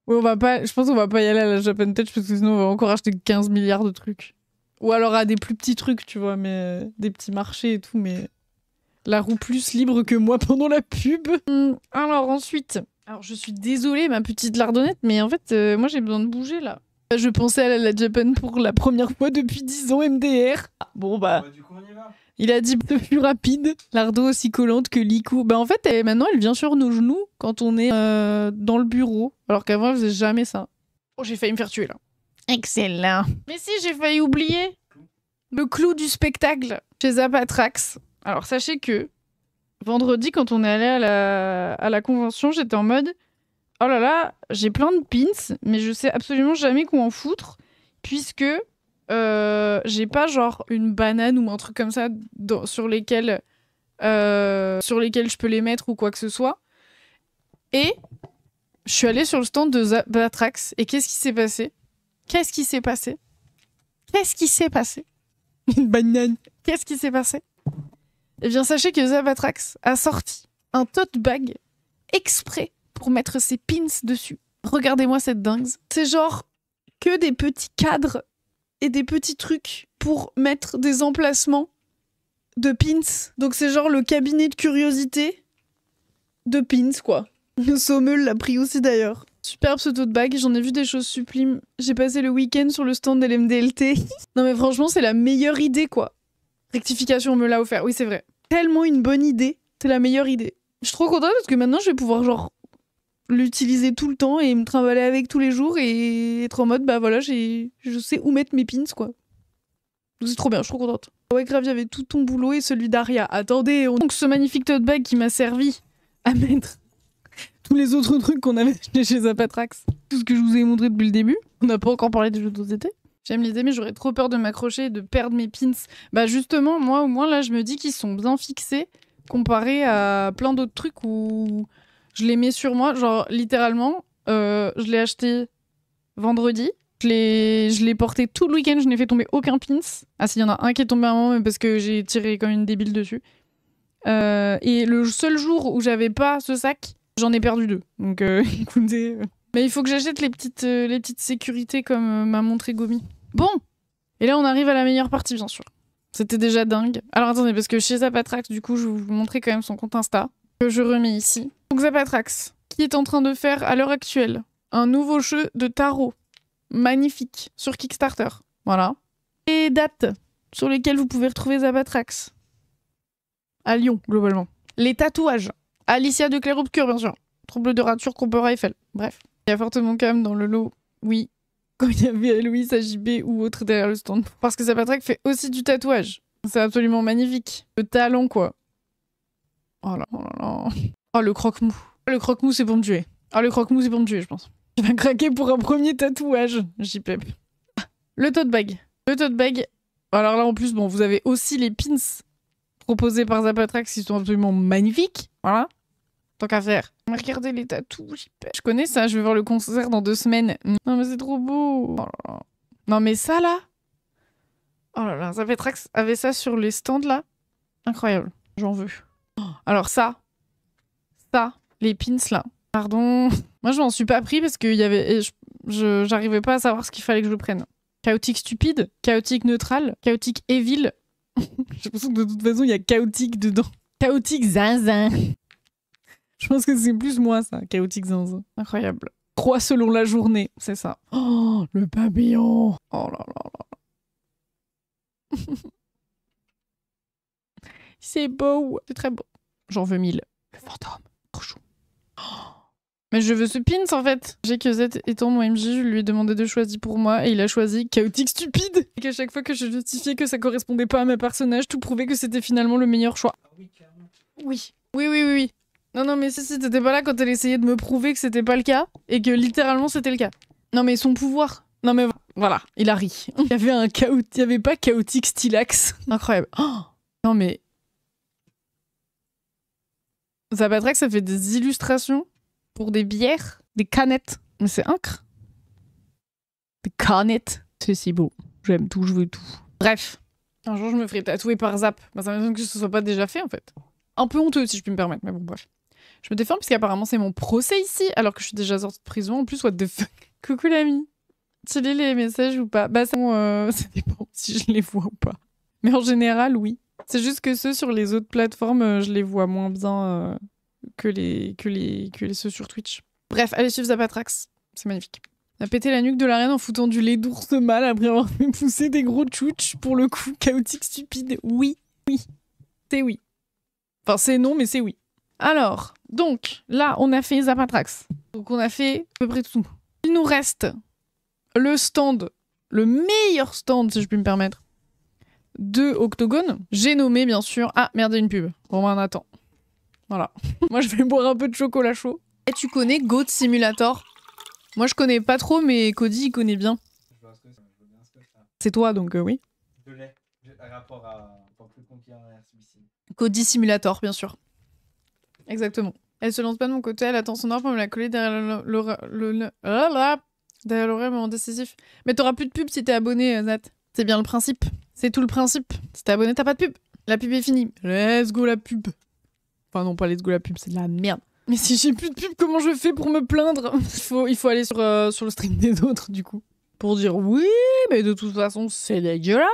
Oui, on va pas... Je pense qu'on va pas y aller à la Japan Touch parce que sinon on va encore acheter 15 milliards de trucs. Ou alors à des plus petits trucs, tu vois, mais des petits marchés et tout, mais... La roue plus libre que moi pendant la pub. Alors ensuite, je suis désolée ma petite lardonnette, mais en fait, moi j'ai besoin de bouger là. Je pensais à la Japan pour la première fois depuis 10 ans MDR. Bon bah, du coup on y va. Il a dit plus rapide. Lardo aussi collante que Liku. Bah en fait, maintenant elle vient sur nos genoux quand on est dans le bureau. Alors qu'avant elle faisait jamais ça. Oh, j'ai failli me faire tuer là. Excellent. Mais si, j'ai failli oublier le clou du spectacle chez Zapatrax. Alors, sachez que vendredi, quand on est allé à la convention, j'étais en mode « Oh là là, j'ai plein de pins, mais je sais absolument jamais quoi en foutre, puisque j'ai pas genre une banane ou un truc comme ça sur lesquels je peux les mettre ou quoi que ce soit. » Et je suis allée sur le stand de Zapatrax, et qu'est-ce qui s'est passé? Une banane. Qu'est-ce qui s'est passé? Eh bien, sachez que Zapatrax a sorti un tote bag exprès pour mettre ses pins dessus. Regardez-moi cette dingue. C'est genre que des petits cadres et des petits trucs pour mettre des emplacements de pins. Donc c'est genre le cabinet de curiosité de pins, quoi. Sommel l'a pris aussi d'ailleurs. Superbe ce tote bag, j'en ai vu des choses sublimes. J'ai passé le week-end sur le stand de l'MDLT. Non mais franchement, c'est la meilleure idée, quoi. Rectification, on me l'a offert. Oui, c'est vrai. Tellement une bonne idée. C'est la meilleure idée. Je suis trop contente parce que maintenant, je vais pouvoir genre l'utiliser tout le temps et me trimballer avec tous les jours et être en mode, bah voilà, je sais où mettre mes pins, quoi. Donc c'est trop bien, je suis trop contente. Ouais, grave, il y avait tout ton boulot et celui d'Aria. Attendez, donc ce magnifique tote bag qui m'a servi à mettre tous les autres trucs qu'on avait achetés chez Zapatrax. Tout ce que je vous ai montré depuis le début. On n'a pas encore parlé des jeux de société. J'aime l'idée, mais j'aurais trop peur de m'accrocher et de perdre mes pins. Bah justement, moi au moins là, je me dis qu'ils sont bien fixés comparé à plein d'autres trucs où je les mets sur moi. Genre, littéralement, je l'ai acheté vendredi. Je l'ai porté tout le week-end, je n'ai fait tomber aucun pins. Ah si, il y en a un qui est tombé à un moment, mais parce que j'ai tiré comme une débile dessus. Et le seul jour où j'avais pas ce sac, j'en ai perdu 2. Donc écoutez... Mais il faut que j'achète les petites sécurités comme m'a montré Gomi. Bon, et là on arrive à la meilleure partie bien sûr. C'était déjà dingue. Alors attendez, parce que chez Zapatrax, du coup, je vais vous montrer quand même son compte Insta, que je remets ici. Donc Zapatrax, qui est en train de faire à l'heure actuelle un nouveau jeu de tarot magnifique sur Kickstarter. Voilà. Les dates sur lesquelles vous pouvez retrouver Zapatrax. À Lyon, globalement. Les tatouages. Alicia de Clair-Obscur, bien sûr. Trouble de rature, Compeur Eiffel. Bref. Il y a fortement quand même dans le lot, oui, quand il y avait Louis, AJB ou autre derrière le stand. Parce que Zapatrax fait aussi du tatouage. C'est absolument magnifique. Le talent, quoi. Oh là là là. Oh, le croque-mou. Le croque-mou, c'est pour me tuer. Ah, le croque-mou, c'est pour me tuer, je pense. Je vais craquer pour un premier tatouage. J'y pep. Le tote bag. Le tote bag. Alors là, en plus, bon, vous avez aussi les pins proposés par Zapatrax qui sont absolument magnifiques. Voilà. Tant qu'à faire. Regardez les tatous. Je connais ça, je vais voir le concert dans 2 semaines. Non mais c'est trop beau. Oh là là. Non mais ça là. Oh là là, Zapatrax avait ça sur les stands là. Incroyable. J'en veux. Alors ça, les pins là. Pardon. Moi je m'en suis pas pris parce que j'arrivais pas à savoir ce qu'il fallait que je prenne. Chaotique stupide, chaotique neutral, chaotique evil. J'ai l'impression que de toute façon il y a chaotique dedans. Chaotique zinzin. Je pense que c'est plus moi, ça, chaotique zinzin. Incroyable. 3 selon la journée, c'est ça. Oh, le papillon. Oh là là là. C'est beau. C'est très beau. J'en veux 1000. Le fantôme. Trop chou. Oh. Mais je veux ce pins, en fait. J'ai que Z étant mon MJ, je lui ai demandé de choisir pour moi et il a choisi chaotique stupide. Et qu'à chaque fois que je justifiais que ça correspondait pas à mes personnages, tout prouvait que c'était finalement le meilleur choix. Ah oui, clairement. Oui. Oui. Non, mais si, t'étais pas là quand elle essayait de me prouver que c'était pas le cas, et que littéralement c'était le cas. Non, mais son pouvoir. Non, mais voilà, il a ri. Il y avait il y avait pas chaotique stylax. Incroyable. Oh non, mais. Zapatrax, ça fait des illustrations pour des bières, des canettes. Mais c'est incre. Des canettes. C'est si beau. J'aime tout, je veux tout. Bref. Un jour, je me ferai tatouer par Zap. Bah, ça m'étonne que ce soit pas déjà fait, en fait. Un peu honteux, si je puis me permettre, mais bon, bref. Je me défends parce qu'apparemment c'est mon procès ici, alors que je suis déjà sortie de prison. En plus, what the fuck. Coucou l'ami. Tu lis les messages ou pas? Bah ça dépend si je les vois ou pas. Mais en général, oui. C'est juste que ceux sur les autres plateformes, je les vois moins bien que ceux sur Twitch. Bref, allez suivre Zapatrax. C'est magnifique. On a pété la nuque de la reine en foutant du lait d'ours mâle après avoir fait pousser des gros tchouches. Pour le coup, chaotique stupide. Oui. C'est oui. Enfin, c'est non, mais c'est oui. Alors, donc, là, on a fait Zapatrax. Donc, on a fait à peu près tout. Il nous reste le stand, le meilleur stand, si je puis me permettre, de Octogone. J'ai nommé, bien sûr... Ah, merde, une pub. Bon, ben, on attend. Voilà. Moi, je vais boire un peu de chocolat chaud. Et tu connais Goat Simulator? Moi, je connais pas trop, mais Cody, il connaît bien. Je vois bien ce que c'est. C'est toi, donc oui. Je l'ai. Un rapport à... Pour plus conquérir celui-ci. Cody Simulator, bien sûr. Exactement. Elle se lance pas de mon côté, elle attend son heure pour me la coller derrière derrière l'oreille, moment décisif. Mais t'auras plus de pub si t'es abonné, Nat. C'est bien le principe. C'est tout le principe. Si t'es abonné, t'as pas de pub. La pub est finie. Let's go la pub. Enfin non, pas let's go la pub, c'est de la merde. Mais si j'ai plus de pub, comment je fais pour me plaindre? Il faut aller sur le stream des autres, du coup. Pour dire oui, mais de toute façon, c'est dégueulasse.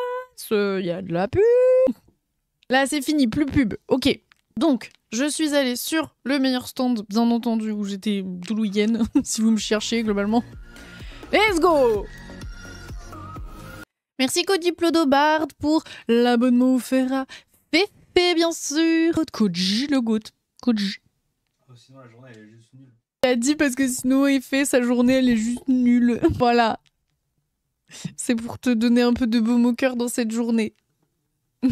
Il y a de la pub. Là, c'est fini, plus pub. Ok. Donc, je suis allée sur le meilleur stand, bien entendu, où j'étais tout le week-end, si vous me cherchez, globalement. Let's go! Merci Cody Plodobard pour l'abonnement offert à Féfé, bien sûr. Koji, le goût. Koji. Oh, sinon, la journée, elle est juste nulle. Il a dit parce que sinon, il fait sa journée, elle est juste nulle. Voilà. C'est pour te donner un peu de baume au cœur dans cette journée.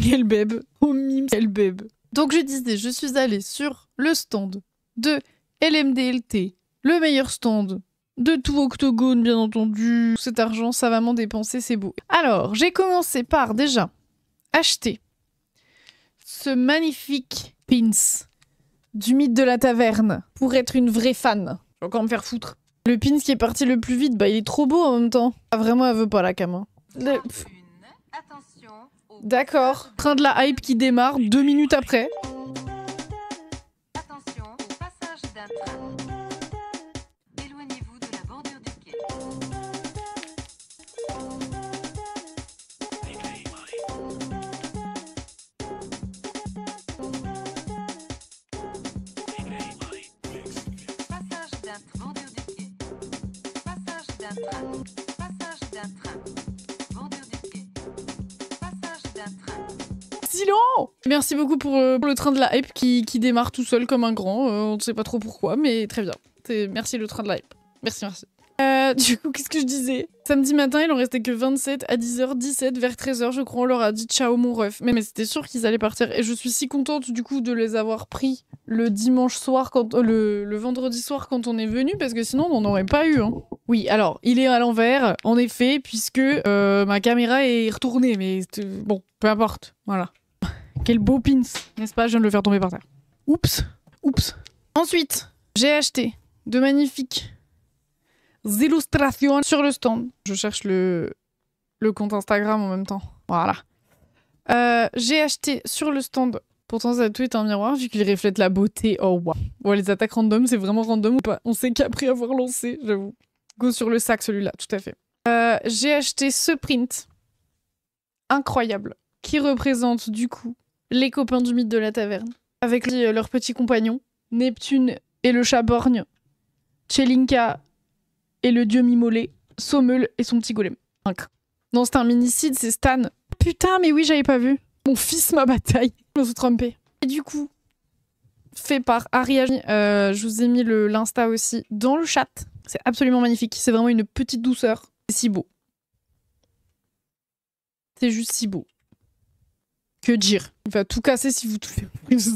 Quel bébé. Oh mime, quel bébé. Donc je disais, je suis allée sur le stand de LMDLT, le meilleur stand de tout Octogone, bien entendu. Cet argent savamment dépensé, c'est beau. Alors, j'ai commencé par déjà acheter ce magnifique pins du mythe de la taverne pour être une vraie fan. Je vais encore me faire foutre. Le pins qui est parti le plus vite, bah il est trop beau en même temps. Ah, vraiment, elle veut pas la cam. D'accord. Train de la hype qui démarre 2 minutes après. Attention au passage d'un train. Éloignez-vous de la bordure du quai. Passage d'un bordure du quai. Passage d'un train. Passage d'un train. Bordure du quai. Passage d'un train. Silence. Merci beaucoup pour le train de la hype qui démarre tout seul comme un grand. On ne sait pas trop pourquoi, mais très bien. Merci le train de la hype. Merci, merci. Du coup, qu'est-ce que je disais? Samedi matin, il en restait que 27 à 10h17, vers 13h, je crois, on leur a dit ciao mon ref. Mais c'était sûr qu'ils allaient partir. Et je suis si contente du coup de les avoir pris le dimanche soir, le vendredi soir quand on est venu, parce que sinon on n'en aurait pas eu. Hein. Oui, alors, il est à l'envers, en effet, puisque ma caméra est retournée. Mais bon, peu importe. Voilà. Quel beau pins, n'est-ce pas? Je viens de le faire tomber par terre. Oups, oups. Ensuite, j'ai acheté de magnifiques illustrations sur le stand. Je cherche le compte Instagram en même temps. Voilà. J'ai acheté sur le stand, pourtant ça tout est un miroir vu qu'il reflète la beauté. Oh wow. Bon, les attaques random, c'est vraiment random ou pas? On sait qu'après avoir lancé, j'avoue. Go sur le sac celui-là, tout à fait. J'ai acheté ce print incroyable qui représente du coup les copains du mythe de la taverne avec leurs petits compagnons, Neptune et le chat borgne, Chelinka et le dieu Mimolé, Sommel et son petit golem. Non, c'est un minicide, c'est Stan. Putain, mais oui, j'avais pas vu. Mon fils, ma bataille. Je me suis trompée. Et du coup, fait par Aria. Je vous ai mis l'insta aussi dans le chat. C'est absolument magnifique. C'est vraiment une petite douceur. C'est si beau. C'est juste si beau. Que dire? Il va tout casser si vous tout faites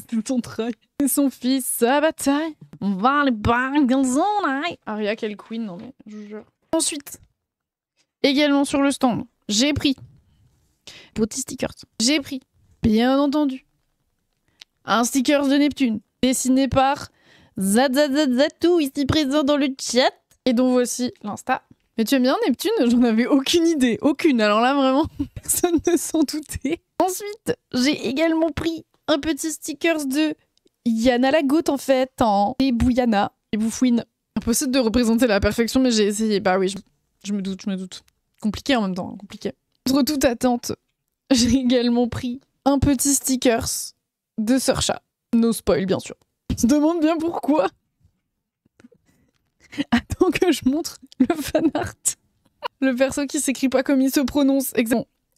tout ton travail. Et son fils, sa bataille. On va les bagazons. Aria, quelle queen, non mais je vous jure. Ensuite, également sur le stand, j'ai pris petit stickers. J'ai pris, bien entendu, un sticker de Neptune dessiné par Zazazazzatou, ici présent dans le chat, et dont voici l'insta. Mais tu aimes bien Neptune? J'en avais aucune idée, aucune. Alors là, vraiment, personne ne s'en doutait. Ensuite, j'ai également pris un petit sticker de Yana la Goutte, en fait, en Bouyana et Boufouine. Impossible de représenter la perfection, mais j'ai essayé. Bah oui, je me doute. Compliqué en même temps, compliqué. Contre toute attente, j'ai également pris un petit stickers de Sir Chat. No spoil, bien sûr. On se demande bien pourquoi. Attends que je montre le fan art. Le perso qui s'écrit pas comme il se prononce.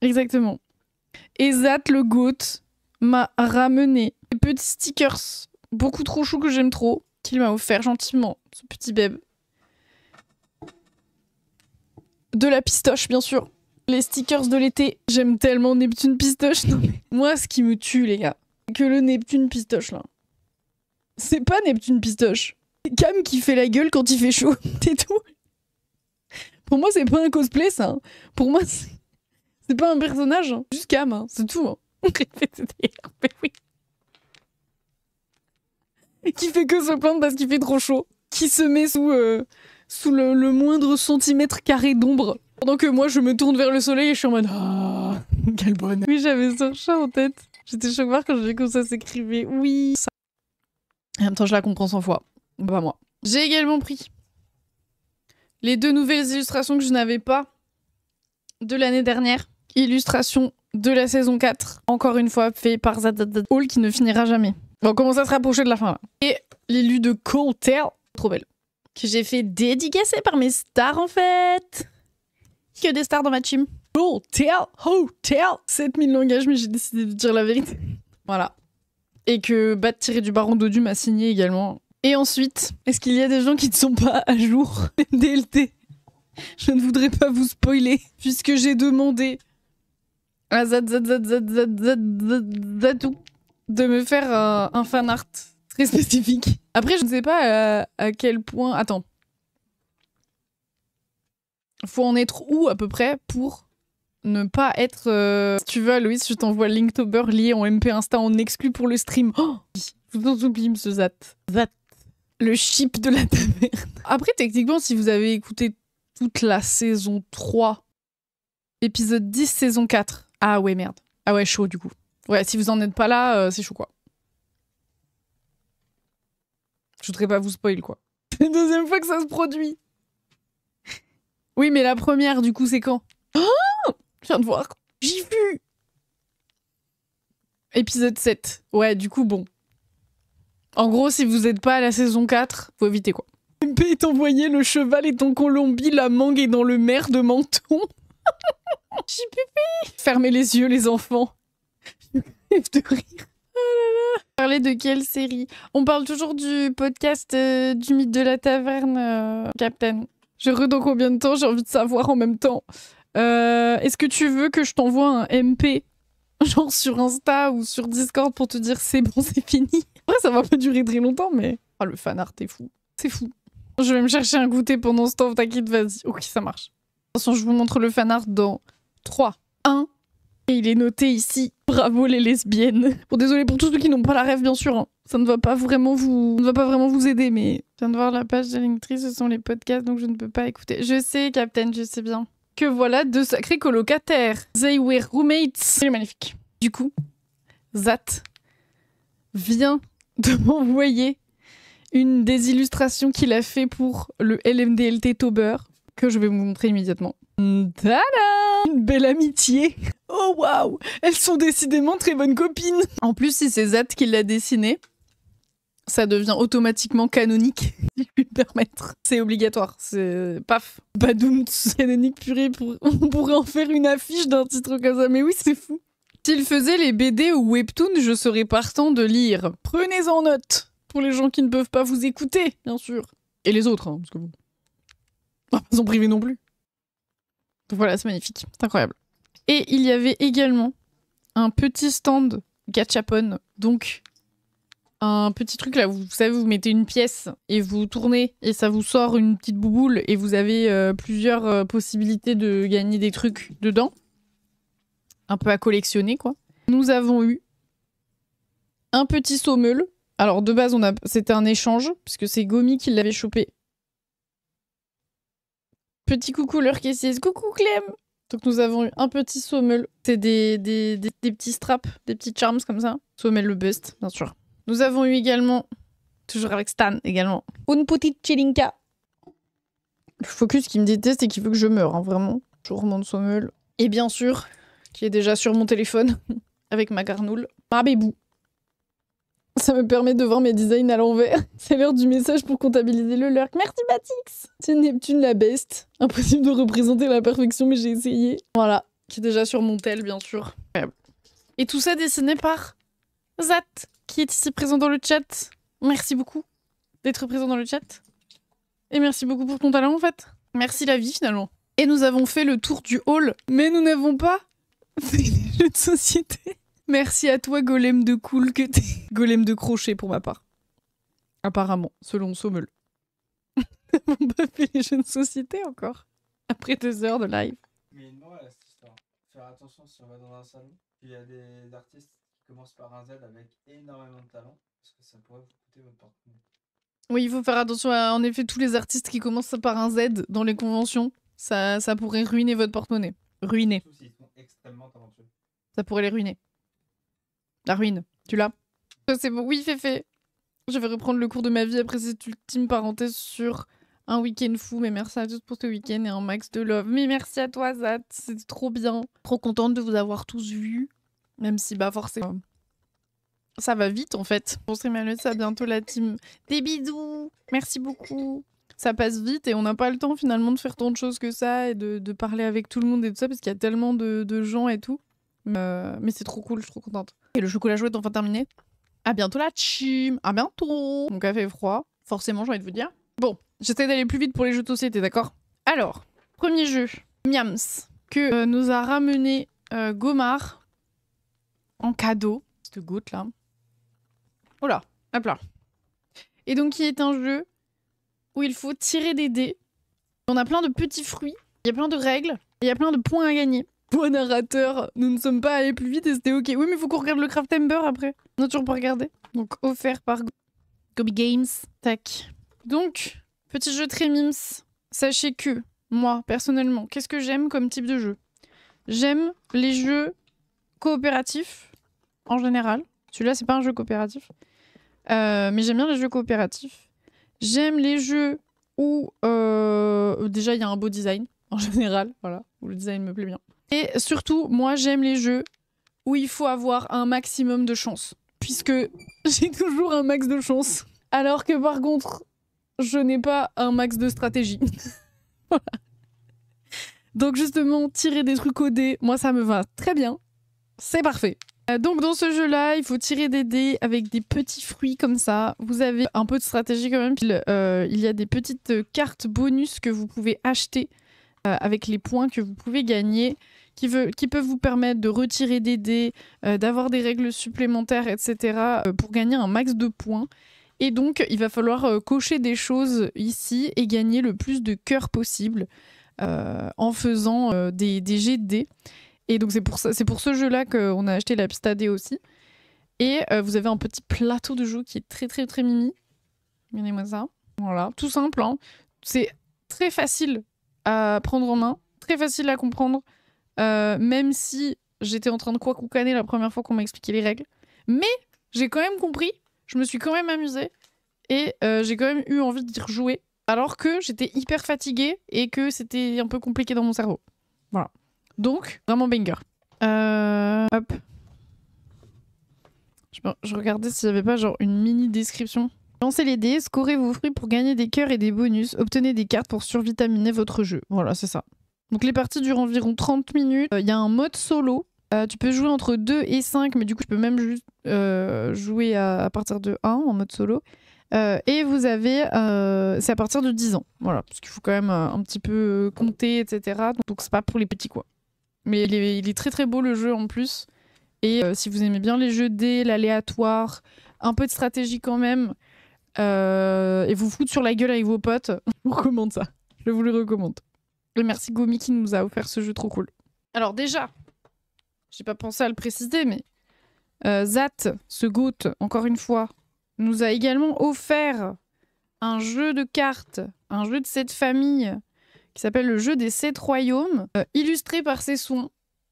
Exactement. Et Zat le goat m'a ramené des petits stickers beaucoup trop choux que j'aime trop, qu'il m'a offert gentiment, ce petit bébé. De la pistoche, bien sûr. Les stickers de l'été. J'aime tellement Neptune pistoche. Non, mais moi, ce qui me tue, les gars, c'est que le Neptune pistoche, là. C'est pas Neptune pistoche. C'est Cam qui fait la gueule quand il fait chaud. C'est tout. Pour moi, c'est pas un cosplay, ça. Hein. Pour moi, c'est pas un personnage. Hein. Juste Cam, hein. C'est tout. Hein. Oui. Qui fait que se plaindre parce qu'il fait trop chaud. Qui se met sous le moindre centimètre carré d'ombre. Pendant que moi, je me tourne vers le soleil et je suis en mode ah, quelle bonne. Oui, j'avais ce chat en tête. J'étais choquée voir quand j'ai vu que ça s'écrivait. Oui. Ça. En même temps, je la comprends 100 fois. Pas moi. J'ai également pris les 2 nouvelles illustrations que je n'avais pas de l'année dernière. Illustration de la saison 4. Encore une fois, fait par Zad Hall qui ne finira jamais. Bon, on commence à se rapprocher de la fin là. Et l'élu de Cold Tale. Trop belle. Que j'ai fait dédicacer par mes stars en fait. Que des stars dans ma team. Hotel 7000 langages, mais j'ai décidé de dire la vérité. Voilà. Et que Bat-du-Baron Dodu m'a signé également. Et ensuite, est-ce qu'il y a des gens qui ne sont pas à jour DLT? Je ne voudrais pas vous spoiler, puisque j'ai demandé à Zadou de me faire un fan art très spécifique. Après, je ne sais pas à quel point... Attends. Faut en être où, à peu près, pour ne pas être... Si tu veux, Aloïs, je t'envoie Linktober lié en MP Insta en exclu pour le stream. Oh, vous en oubliez, monsieur Zat. Le chip de la taverne. Après, techniquement, si vous avez écouté toute la saison 3, épisode 10, saison 4... Ah ouais, merde. Ah ouais, chaud, du coup. Ouais, si vous en êtes pas là, c'est chaud, quoi. Je voudrais pas vous spoil, quoi. C'est la deuxième fois que ça se produit. Oui, mais la première, du coup, c'est quand? Oh, je viens de voir. J'ai vu. Épisode 7. Ouais, du coup, bon. En gros, si vous êtes pas à la saison 4, faut éviter, quoi. MP est envoyé, le cheval est en Colombie, la mangue est dans le maire de Menton. J'ai pépé. Fermez les yeux, les enfants. Je rêve de rire. Oh là là. Parler de quelle série? On parle toujours du podcast du mythe de la taverne, Captain. Je re dans combien de temps? J'ai envie de savoir en même temps. Est-ce que tu veux que je t'envoie un MP genre sur Insta ou sur Discord pour te dire c'est bon, c'est fini? Après, ça va pas durer très longtemps, mais... Ah, le fanart est fou. C'est fou. Je vais me chercher un goûter pendant ce temps, t'inquiète, vas-y. Ok, ça marche. Attention, je vous montre le fanart dans 3, 1... Et il est noté ici, bravo les lesbiennes. Bon, désolé pour tous ceux qui n'ont pas la rêve, bien sûr. Hein. Ça ne va pas vraiment vous aider, mais... Je viens de voir la page de Linktree, ce sont les podcasts, donc je ne peux pas écouter. Je sais, Captain, je sais bien. Que voilà deux sacrés colocataires. They were roommates. C'est magnifique. Du coup, Zat vient de m'envoyer une des illustrations qu'il a fait pour le LMDLT Tober, que je vais vous montrer immédiatement. Tada! Une belle amitié. Oh waouh! Elles sont décidément très bonnes copines. En plus, si c'est Zat qui l'a dessiné, ça devient automatiquement canonique, si je puis me permettre. C'est obligatoire. C'est paf. Badoum, canonique purée. On pourrait en faire une affiche d'un titre comme ça. Mais oui, c'est fou. S'il faisait les BD ou webtoons, je serais partant de lire. Prenez-en note. Pour les gens qui ne peuvent pas vous écouter, bien sûr. Et les autres, hein, parce que bon. Pas en privé non plus. Voilà, c'est magnifique. C'est incroyable. Et il y avait également un petit stand gachapon. Donc, un petit truc là, vous savez, vous mettez une pièce et vous tournez et ça vous sort une petite bouboule et vous avez plusieurs possibilités de gagner des trucs dedans. Un peu à collectionner, quoi. Nous avons eu un petit sommeul. Alors, de base, c'était un échange, puisque c'est Gomi qui l'avait chopé. Petit coucou leur caissier, coucou Clem. Donc nous avons eu un petit sommel. C'est des petits straps, des petits charms comme ça. Sommel le best, bien sûr. Nous avons eu également, toujours avec Stan également, une petite chilinka. Le focus qui me déteste et qui veut que je meure, hein, vraiment. Je remonte sommel. Et bien sûr, qui est déjà sur mon téléphone, avec ma garnoule, ma bébou. Ça me permet de voir mes designs à l'envers. C'est l'heure du message pour comptabiliser le lurk. Merci Batix. C'est Neptune la best. Impossible de représenter la perfection, mais j'ai essayé. Voilà, qui est déjà sur mon tel, bien sûr. Et tout ça dessiné par Zat, qui est ici présent dans le chat. Merci beaucoup d'être présent dans le chat. Et merci beaucoup pour ton talent, en fait. Merci la vie, finalement. Et nous avons fait le tour du hall, mais nous n'avons pas fait les jeux de société. Merci à toi, golem de cool que t'es. Golem de crochet pour ma part. Apparemment, selon Sommel. Nous n'avons pas fait les jeux de société encore. Après 2 heures de live. Mais une morale à cette histoire. Faire attention si on va dans un salon. Il y a des artistes qui commencent par un Z avec énormément de talent. Parce que ça pourrait vous coûter votre porte-monnaie. Oui, il faut faire attention à, en effet, tous les artistes qui commencent par un Z dans les conventions. Ça pourrait ruiner votre porte-monnaie. Ruiner. Surtout s'ils sont extrêmement talentueux. Ça pourrait les ruiner. La ruine. Tu l'as? C'est bon. Oui, Féfé. Je vais reprendre le cours de ma vie après cette ultime parenthèse sur un week-end fou. Mais merci à tous pour ce week-end et un max de love. Mais merci à toi, Zat. C'était trop bien. Trop contente de vous avoir tous vus. Même si, bah, forcément, ça va vite, en fait. Bon, c'est Malus, à bientôt, la team. Des bisous. Merci beaucoup. Ça passe vite et on n'a pas le temps, finalement, de faire tant de choses que ça et de parler avec tout le monde et tout ça parce qu'il y a tellement de gens et tout. Mais c'est trop cool, je suis trop contente. Et le chocolat chaud est enfin terminé. À bientôt la team. À bientôt. Mon café est froid. Forcément, j'ai envie de vous dire. Bon, j'essaie d'aller plus vite pour les jeux de société, d'accord? Alors, premier jeu. Miams. Que nous a ramené Gomard en cadeau. Cette goutte là. Oh là, hop là. Et donc, qui est un jeu où il faut tirer des dés. On a plein de petits fruits. Il y a plein de règles. Et il y a plein de points à gagner. Point narrateur, nous ne sommes pas allés plus vite et c'était ok. Oui, mais il faut qu'on regarde le Craftember après. On n'a toujours pas regardé. Donc, offert par Gobi Games. Tac. Donc, petit jeu très mims. Sachez que, moi, personnellement, qu'est-ce que j'aime comme type de jeu? J'aime les jeux coopératifs, en général. Celui-là, c'est pas un jeu coopératif. Mais j'aime bien les jeux coopératifs. J'aime les jeux où, déjà, il y a un beau design, en général. Voilà, où le design me plaît bien. Et surtout, moi, j'aime les jeux où il faut avoir un maximum de chance. Puisque j'ai toujours un max de chance. Alors que par contre, je n'ai pas un max de stratégie. Voilà. Donc justement, tirer des trucs au dé, moi, ça me va très bien. C'est parfait. Donc dans ce jeu-là, il faut tirer des dés avec des petits fruits comme ça. Vous avez un peu de stratégie quand même. Il y a des petites cartes bonus que vous pouvez acheter avec les points que vous pouvez gagner, qui peuvent vous permettre de retirer des dés, d'avoir des règles supplémentaires, etc. Pour gagner un max de points. Et donc, il va falloir cocher des choses ici et gagner le plus de cœurs possible en faisant des jets de dés. Et donc, c'est pour ce jeu-là qu'on a acheté la piste à dés aussi. Et vous avez un petit plateau de jeu qui est très, très, très mimi. Regardez-moi ça. Voilà, tout simple. Hein. C'est très facile à prendre en main, très facile à comprendre, même si j'étais en train de quoi coucaner la première fois qu'on m'a expliqué les règles. Mais j'ai quand même compris, je me suis quand même amusée et j'ai quand même eu envie d'y rejouer alors que j'étais hyper fatiguée et que c'était un peu compliqué dans mon cerveau. Voilà. Donc, vraiment banger. Hop. Je regardais s'il n'y avait pas genre une mini description. Lancez les dés, scorez vos fruits pour gagner des cœurs et des bonus. Obtenez des cartes pour survitaminer votre jeu. Voilà, c'est ça. Donc les parties durent environ 30 minutes. Il y a un mode solo. Tu peux jouer entre 2 et 5, mais du coup, tu peux même juste jouer à partir de 1 en mode solo. Et vous avez... c'est à partir de 10 ans. Voilà, parce qu'il faut quand même un petit peu compter, etc. Donc c'est pas pour les petits, quoi. Mais il est très très beau le jeu en plus. Et si vous aimez bien les jeux de dés, l'aléatoire, un peu de stratégie quand même, et vous foutre sur la gueule avec vos potes, je vous recommande ça. Je vous le recommande. Et merci Gomi qui nous a offert ce jeu trop cool. Alors déjà, j'ai pas pensé à le préciser, mais Zat, ce goat, encore une fois, nous a également offert un jeu de cartes, un jeu de 7 familles, qui s'appelle le jeu des 7 royaumes, illustré par ses soins.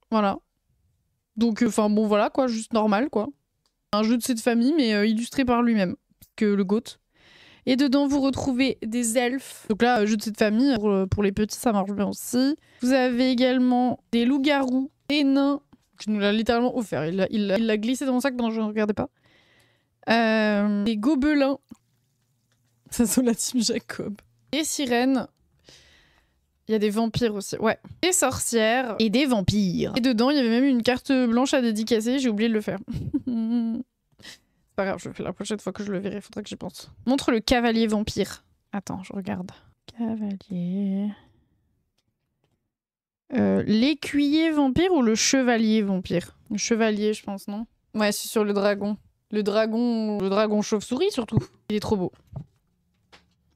Voilà. Donc, enfin bon, voilà, quoi, juste normal, quoi. Un jeu de 7 familles, mais illustré par lui-même, que le GOAT. Et dedans, vous retrouvez des elfes. Donc là, jeu de 7 familles, pour les petits, ça marche bien aussi. Vous avez également des loups-garous, des nains, qui nous l'a littéralement offert. Il l'a glissé dans mon sac pendant que je ne regardais pas. Des gobelins. Ça sent la team Jacob. Des sirènes. Il y a des vampires aussi, ouais. Des sorcières et des vampires. Et dedans, il y avait même une carte blanche à dédicacer, j'ai oublié de le faire. C'est pas grave, je le fais la prochaine fois que je le verrai, faudra que j'y pense. Montre le cavalier vampire. Attends, je regarde. Cavalier... l'écuyer vampire ou le chevalier vampire? Le chevalier, je pense, non? Ouais, c'est sur le dragon. Le dragon chauve-souris, surtout. Il est trop beau.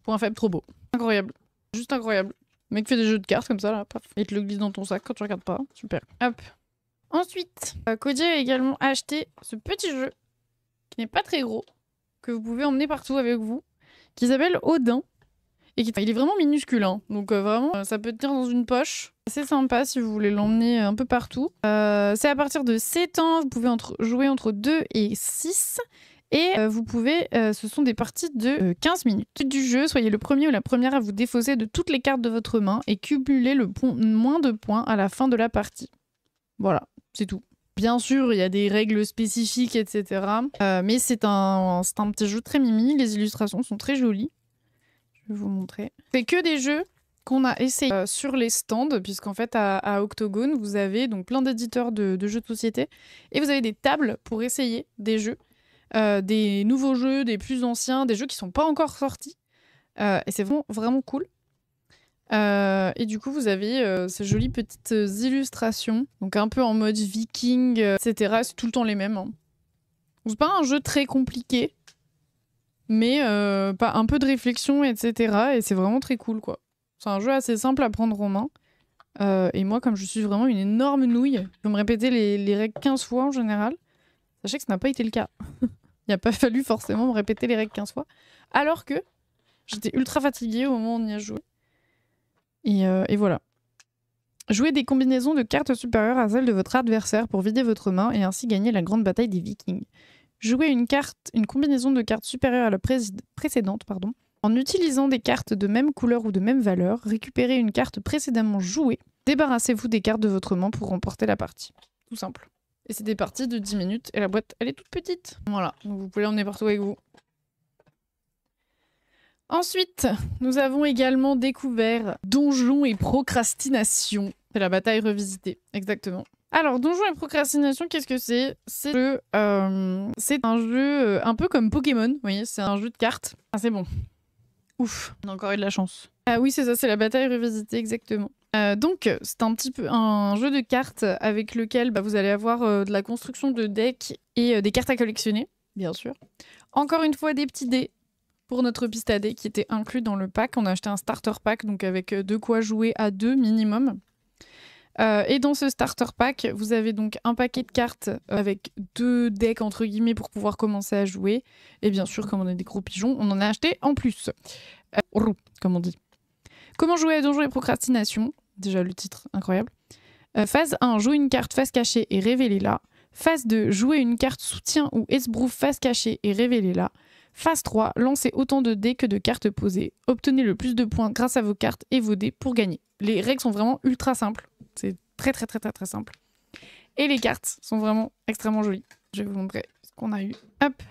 Point faible, trop beau. Incroyable. Juste incroyable. Le mec fait des jeux de cartes comme ça, là, paf. Et te le glisse dans ton sac quand tu regardes pas. Super. Hop. Ensuite, Cody a également acheté ce petit jeu, qui n'est pas très gros, que vous pouvez emmener partout avec vous, qui s'appelle Odin. Et il est vraiment minuscule, hein. Donc vraiment, ça peut tenir dans une poche. C'est sympa si vous voulez l'emmener un peu partout. C'est à partir de 7 ans, vous pouvez jouer entre 2 et 6. Et vous pouvez, ce sont des parties de 15 minutes. But du jeu, soyez le premier ou la première à vous défausser de toutes les cartes de votre main et cumulez le moins de points à la fin de la partie. Voilà, c'est tout. Bien sûr, il y a des règles spécifiques, etc. Mais c'est un petit jeu très mimi. Les illustrations sont très jolies. Je vais vous montrer. C'est que des jeux qu'on a essayé sur les stands, puisqu'en fait, à Octogone, vous avez donc plein d'éditeurs de jeux de société. Et vous avez des tables pour essayer des jeux. Des nouveaux jeux, des plus anciens, des jeux qui sont pas encore sortis. Et c'est vraiment, vraiment cool. Et du coup, vous avez ces jolies petites illustrations, donc un peu en mode viking, etc. C'est tout le temps les mêmes. Hein. C'est pas un jeu très compliqué, mais pas un peu de réflexion, etc. Et c'est vraiment très cool, quoi. C'est un jeu assez simple à prendre en main. Et moi, comme je suis vraiment une énorme nouille, je peux me répéter les règles 15 fois en général. Sachez que ça n'a pas été le cas. Il n'a pas fallu forcément me répéter les règles 15 fois. Alors que j'étais ultra fatiguée au moment où on y a joué. Et voilà. Jouez des combinaisons de cartes supérieures à celles de votre adversaire pour vider votre main et ainsi gagner la grande bataille des Vikings. Jouez une combinaison de cartes supérieure à la précédente, en utilisant des cartes de même couleur ou de même valeur. Récupérez une carte précédemment jouée. Débarrassez-vous des cartes de votre main pour remporter la partie. Tout simple. Et c'est des parties de 10 minutes et la boîte, elle est toute petite. Voilà, donc vous pouvez l'emmener partout avec vous. Ensuite, nous avons également découvert Donjons et Procrastination. C'est la bataille revisitée, exactement. Alors, Donjons et Procrastination, qu'est-ce que c'est ? C'est un jeu un peu comme Pokémon, vous voyez, c'est un jeu de cartes. Ah, c'est bon. Ouf, on a encore eu de la chance. Ah oui, c'est ça, c'est la bataille revisitée, exactement. Donc, c'est un petit peu un jeu de cartes avec lequel vous allez avoir de la construction de decks et des cartes à collectionner, bien sûr. Encore une fois, des petits dés pour notre piste à dés qui était inclus dans le pack. On a acheté un starter pack, donc avec de quoi jouer à 2 minimum. Et dans ce starter pack, vous avez donc un paquet de cartes avec 2 decks, entre guillemets, pour pouvoir commencer à jouer. Et bien sûr, comme on est des gros pigeons, on en a acheté en plus. Comme on dit. Comment jouer à Donjons et Procrastination ? Déjà le titre, incroyable. Phase 1, jouer une carte face cachée et révélez-la. Phase 2, jouer une carte soutien ou esbrouf face cachée et révélez-la. Phase 3, lancez autant de dés que de cartes posées. Obtenez le plus de points grâce à vos cartes et vos dés pour gagner. Les règles sont vraiment ultra simples. C'est très très très très très simple. Et les cartes sont vraiment extrêmement jolies. Je vais vous montrer ce qu'on a eu. Hop.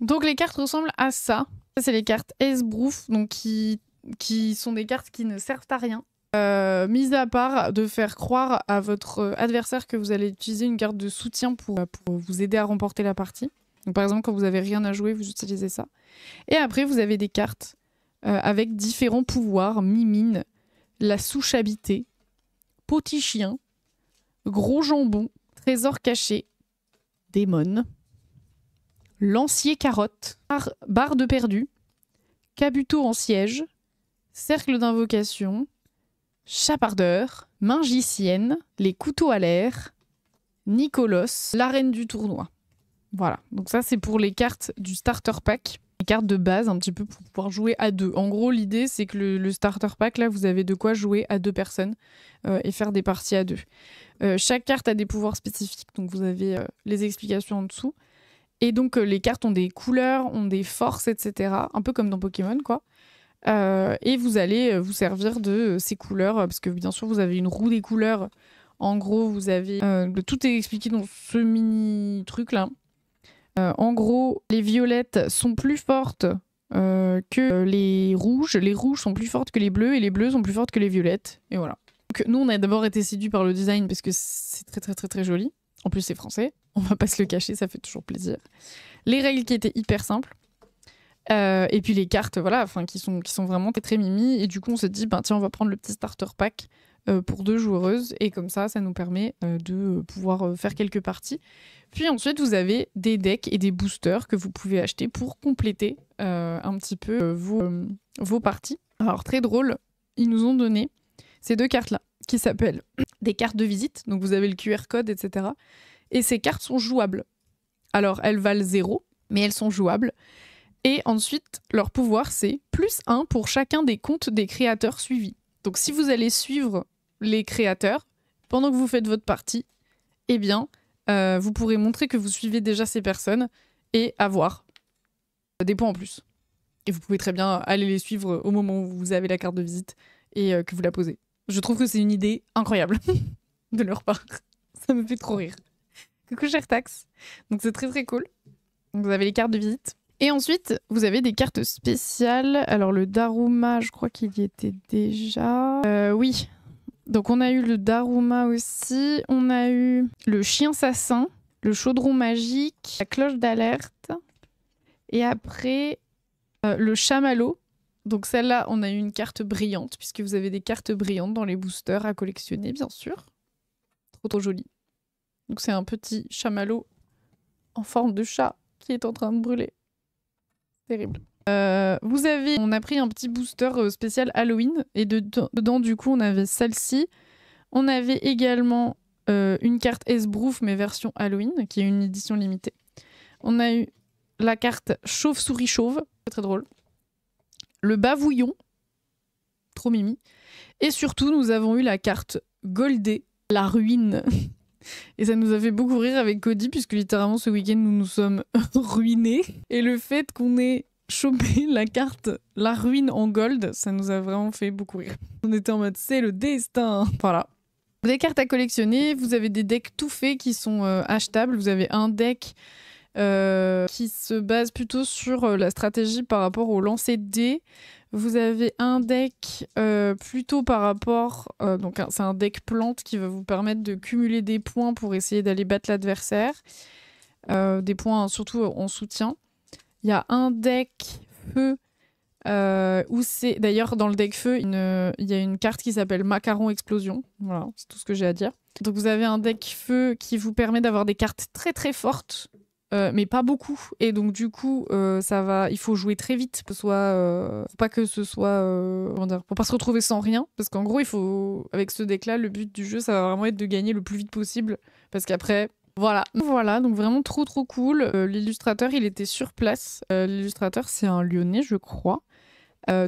Donc les cartes ressemblent à ça. Ça c'est les cartes esbrouf, donc qui sont des cartes qui ne servent à rien. Mis à part de faire croire à votre adversaire que vous allez utiliser une carte de soutien pour vous aider à remporter la partie. Donc, par exemple, quand vous n'avez rien à jouer, vous utilisez ça. Et après, vous avez des cartes avec différents pouvoirs. Mimine, la souche habitée, petit chien, gros jambon, trésor caché, démon, lancier carotte, barre de perdu, cabuto en siège, cercle d'invocation, chapardeur, magicienne, les couteaux à l'air, Nicolos, la reine du tournoi. Voilà, donc ça c'est pour les cartes du starter pack, les cartes de base un petit peu pour pouvoir jouer à 2. En gros l'idée c'est que le starter pack là vous avez de quoi jouer à 2 personnes et faire des parties à 2. Chaque carte a des pouvoirs spécifiques, donc vous avez les explications en dessous. Et donc les cartes ont des couleurs, ont des forces, etc. Un peu comme dans Pokémon quoi. Et vous allez vous servir de ces couleurs, parce que bien sûr vous avez une roue des couleurs. En gros, vous avez... tout est expliqué dans ce mini-truc là. En gros, les violettes sont plus fortes que les rouges. Les rouges sont plus fortes que les bleus et les bleus sont plus fortes que les violettes. Et voilà. Donc, nous, on a d'abord été séduits par le design parce que c'est très très très très joli. En plus, c'est français. On va pas se le cacher, ça fait toujours plaisir. Les règles qui étaient hyper simples. Et puis les cartes, voilà, qui sont vraiment très, très mimi. Et du coup, on se dit, tiens, on va prendre le petit starter pack pour 2 joueuses. Et comme ça nous permet de pouvoir faire quelques parties. Puis ensuite, vous avez des decks et des boosters que vous pouvez acheter pour compléter un petit peu vos parties. Alors, très drôle, ils nous ont donné ces 2 cartes-là, qui s'appellent des cartes de visite. Donc, vous avez le QR code, etc. Et ces cartes sont jouables. Alors, elles valent 0, mais elles sont jouables. Et ensuite, leur pouvoir, c'est +1 pour chacun des comptes des créateurs suivis. Donc si vous allez suivre les créateurs, pendant que vous faites votre partie, eh bien, vous pourrez montrer que vous suivez déjà ces personnes et avoir des points en plus. Et vous pouvez très bien aller les suivre au moment où vous avez la carte de visite et que vous la posez. Je trouve que c'est une idée incroyable de leur part. Ça me fait trop rire. Coucou Chertax. Donc c'est très très cool. Donc, vous avez les cartes de visite. Et ensuite, vous avez des cartes spéciales. Alors le Daruma, je crois qu'il y était déjà. Oui. Donc on a eu le Daruma aussi. On a eu le chien assassin, le chaudron magique, la cloche d'alerte. Et après, le chamallow. Donc celle-là, on a eu une carte brillante, puisque vous avez des cartes brillantes dans les boosters à collectionner, bien sûr. Trop trop joli. Donc c'est un petit chamallow en forme de chat qui est en train de brûler. Terrible. On a pris un petit booster spécial Halloween, et dedans, du coup, on avait celle-ci. On avait également une carte Esbrouf, mais version Halloween, qui est une édition limitée. On a eu la carte Chauve-souris chauve, c'est très drôle. Le Bavouillon, trop mimi. Et surtout, nous avons eu la carte Goldé, la ruine. Et ça nous a fait beaucoup rire avec Cody, puisque littéralement ce week-end, nous nous sommes ruinés. Et le fait qu'on ait chopé la carte La Ruine en gold, ça nous a vraiment fait beaucoup rire. On était en mode, c'est le destin. Voilà. Des cartes à collectionner, vous avez des decks tout faits qui sont achetables. Vous avez un deck qui se base plutôt sur la stratégie par rapport au lancer de dés. Vous avez un deck plutôt par rapport... donc c'est un deck plante qui va vous permettre de cumuler des points pour essayer d'aller battre l'adversaire. Des points surtout en soutien. Il y a un deck feu où c'est... D'ailleurs, dans le deck feu, il y a une carte qui s'appelle Macaron Explosion. Voilà, c'est tout ce que j'ai à dire. Donc vous avez un deck feu qui vous permet d'avoir des cartes très très fortes. Mais pas beaucoup, et donc du coup il faut jouer très vite pour pas que ce soit comment dire, pour pas se retrouver sans rien, parce qu'en gros avec ce deck là, le but du jeu ça va vraiment être de gagner le plus vite possible, parce qu'après voilà, donc vraiment trop trop cool. L'illustrateur il était sur place, l'illustrateur c'est un Lyonnais je crois,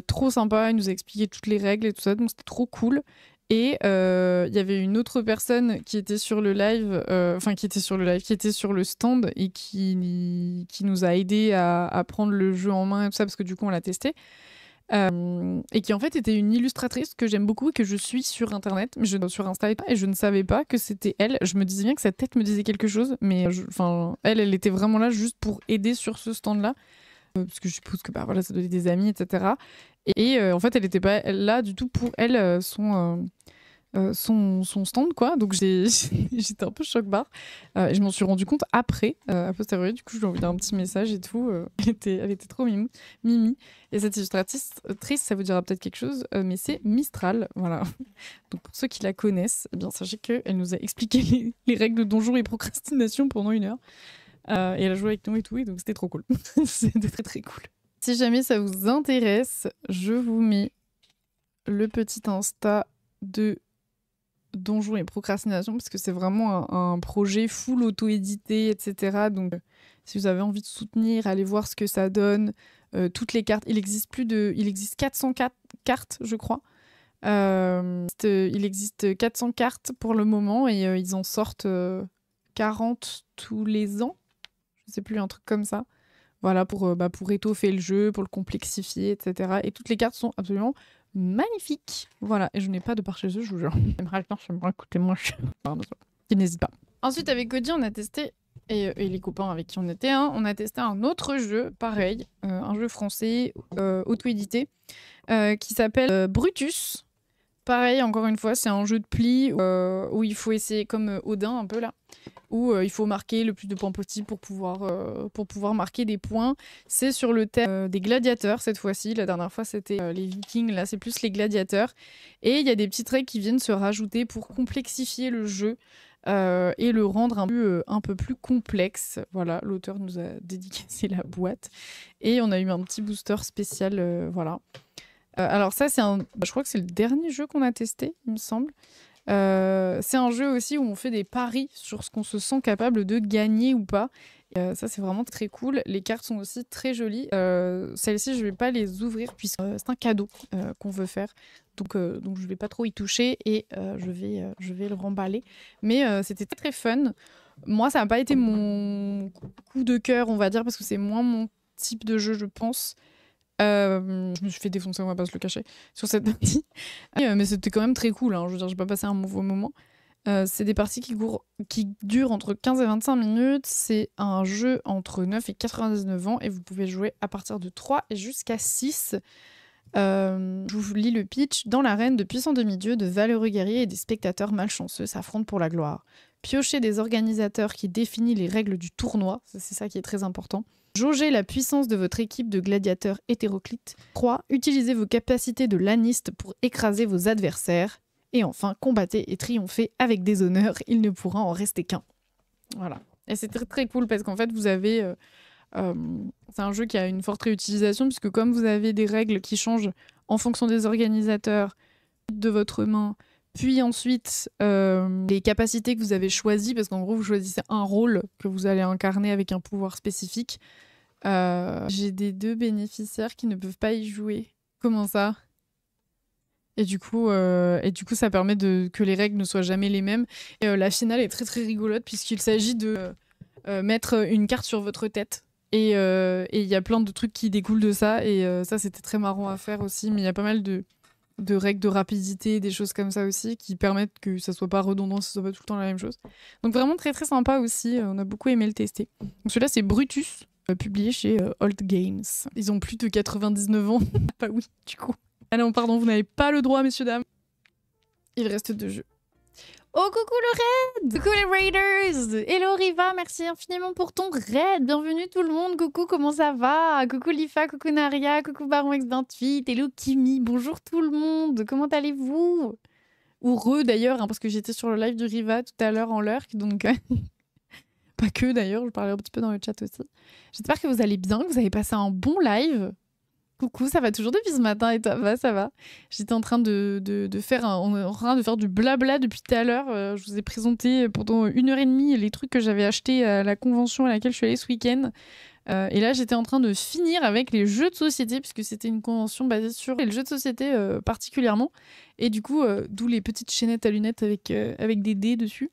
trop sympa, il nous a expliqué toutes les règles et tout ça, donc c'était trop cool. Et il y avait une autre personne qui était sur le live, qui était sur le stand et qui nous a aidé à prendre le jeu en main et tout ça, parce que du coup on l'a testé. Et qui en fait était une illustratrice que j'aime beaucoup et que je suis sur internet, mais sur Insta et je ne savais pas que c'était elle. Je me disais bien que sa tête me disait quelque chose, mais elle était vraiment là juste pour aider sur ce stand-là. Parce que je suppose que voilà, ça donnait des amis, etc. Et en fait, elle n'était pas là du tout pour elle, son stand, quoi. Donc j'étais un peu choc-barre. Et je m'en suis rendu compte après, a posteriori. Du coup, je lui ai envoyé un petit message et tout. Elle était trop mimi. Et cette illustratrice, ça vous dira peut-être quelque chose, mais c'est Mistral. Voilà. Donc pour ceux qui la connaissent, eh bien, sachez qu'elle nous a expliqué les règles de donjon et procrastination pendant 1 heure. Et elle a joué avec nous et tout, et donc c'était trop cool. C'était très très cool. Si jamais ça vous intéresse, je vous mets le petit Insta de Donjon et Procrastination, parce que c'est vraiment un projet full auto-édité, etc. Donc si vous avez envie de soutenir, allez voir ce que ça donne. Toutes les cartes, il existe 404 cartes, je crois. Il existe 400 cartes pour le moment, et ils en sortent 40 tous les ans. Je sais plus, un truc comme ça. Voilà, pour étoffer le jeu, pour le complexifier, etc. Et toutes les cartes sont absolument magnifiques. Voilà, et je n'ai pas de part chez eux, je vous jure. J'aimerais écouter moins cher. N'hésite pas. Ensuite, avec Cody, on a testé, et les copains avec qui on était, on a testé un autre jeu, pareil, un jeu français, auto-édité, qui s'appelle Brutus. Pareil, encore une fois, c'est un jeu de pli où il faut essayer, comme Odin un peu là, où il faut marquer le plus de points possible pour pouvoir marquer des points. C'est sur le thème des gladiateurs cette fois-ci. La dernière fois, c'était les vikings. Là, c'est plus les gladiateurs. Et il y a des petites règles qui viennent se rajouter pour complexifier le jeu et le rendre un peu plus complexe. Voilà, l'auteur nous a dédicacé la boîte. Et on a eu un petit booster spécial, voilà. Alors ça, je crois que c'est le dernier jeu qu'on a testé, il me semble. C'est un jeu aussi où on fait des paris sur ce qu'on se sent capable de gagner ou pas. Ça, c'est vraiment très cool. Les cartes sont aussi très jolies. Celles-ci, je ne vais pas les ouvrir puisque c'est un cadeau qu'on veut faire. Donc je ne vais pas trop y toucher et je vais le remballer. Mais c'était très, très fun. Moi, ça n'a pas été mon coup de cœur, on va dire, parce que c'est moins mon type de jeu, je pense. Je me suis fait défoncer, on va pas se le cacher, sur cette partie. Mais c'était quand même très cool, hein. Je veux dire, j'ai pas passé un mauvais moment. C'est des parties qui durent entre 15 et 25 minutes. C'est un jeu entre 9 et 99 ans et vous pouvez jouer à partir de 3 et jusqu'à 6. Je vous lis le pitch. Dans l'arène, de puissants demi-dieux, de valeureux guerriers et des spectateurs malchanceux s'affrontent pour la gloire. Piochez des organisateurs qui définissent les règles du tournoi, c'est ça qui est très important. Jaugez la puissance de votre équipe de gladiateurs hétéroclites. 3. Utilisez vos capacités de laniste pour écraser vos adversaires. Et enfin, combattez et triomphez avec des honneurs, il ne pourra en rester qu'un. Voilà. Et c'est très très cool parce qu'en fait, vous avez... c'est un jeu qui a une forte réutilisation puisque comme vous avez des règles qui changent en fonction des organisateurs, de votre main, puis ensuite les capacités que vous avez choisies, parce qu'en gros, vous choisissez un rôle que vous allez incarner avec un pouvoir spécifique. J'ai des 2 bénéficiaires qui ne peuvent pas y jouer. Comment ça ? Et du coup, ça permet que les règles ne soient jamais les mêmes. Et la finale est très très rigolote puisqu'il s'agit de mettre une carte sur votre tête. Et il y a plein de trucs qui découlent de ça. Et ça, c'était très marrant à faire aussi. Mais il y a pas mal de règles de rapidité, des choses comme ça aussi, qui permettent que ça soit pas redondant, que ça soit pas tout le temps la même chose. Donc vraiment très très sympa aussi. On a beaucoup aimé le tester. Donc celui-là, c'est Brutus, publié chez Old Games. Ils ont plus de 99 ans. Bah oui, du coup. Ah non, pardon, vous n'avez pas le droit, messieurs, dames. Il reste 2 jeux. Oh, coucou le raid! Coucou les raiders! Hello Riva, merci infiniment pour ton raid. Bienvenue tout le monde. Coucou, comment ça va? Coucou Lifa, coucou Naria, coucou Baron X28, hello Kimi. Bonjour tout le monde. Comment allez-vous? Ou d'ailleurs, hein, parce que j'étais sur le live du Riva tout à l'heure en lurk, donc... pas que d'ailleurs, je parlais un petit peu dans le chat aussi. J'espère que vous allez bien, que vous avez passé un bon live. Coucou, ça va toujours depuis ce matin et toi? Ça va. J'étais en train de faire du blabla depuis tout à l'heure. Je vous ai présenté pendant 1h30 les trucs que j'avais achetés à la convention à laquelle je suis allée ce week-end. Et là, j'étais en train de finir avec les jeux de société, puisque c'était une convention basée sur les jeux de société particulièrement. Et du coup, d'où les petites chaînettes à lunettes avec des dés dessus.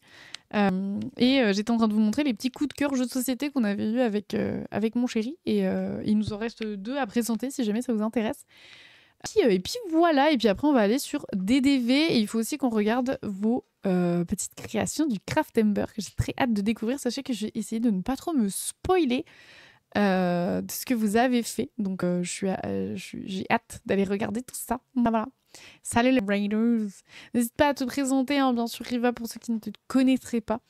J'étais en train de vous montrer les petits coups de cœur jeux de société qu'on avait eu avec mon chéri. Et il nous en reste 2 à présenter si jamais ça vous intéresse. Et puis voilà, et puis après on va aller sur DDV. Et il faut aussi qu'on regarde vos petites créations du Craftember que j'ai très hâte de découvrir. Sachez que je vais essayer de ne pas trop me spoiler de ce que vous avez fait. Donc j'ai hâte d'aller regarder tout ça. Voilà. Salut les Raiders. N'hésite pas à te présenter, hein, bien sûr Riva pour ceux qui ne te connaîtraient pas.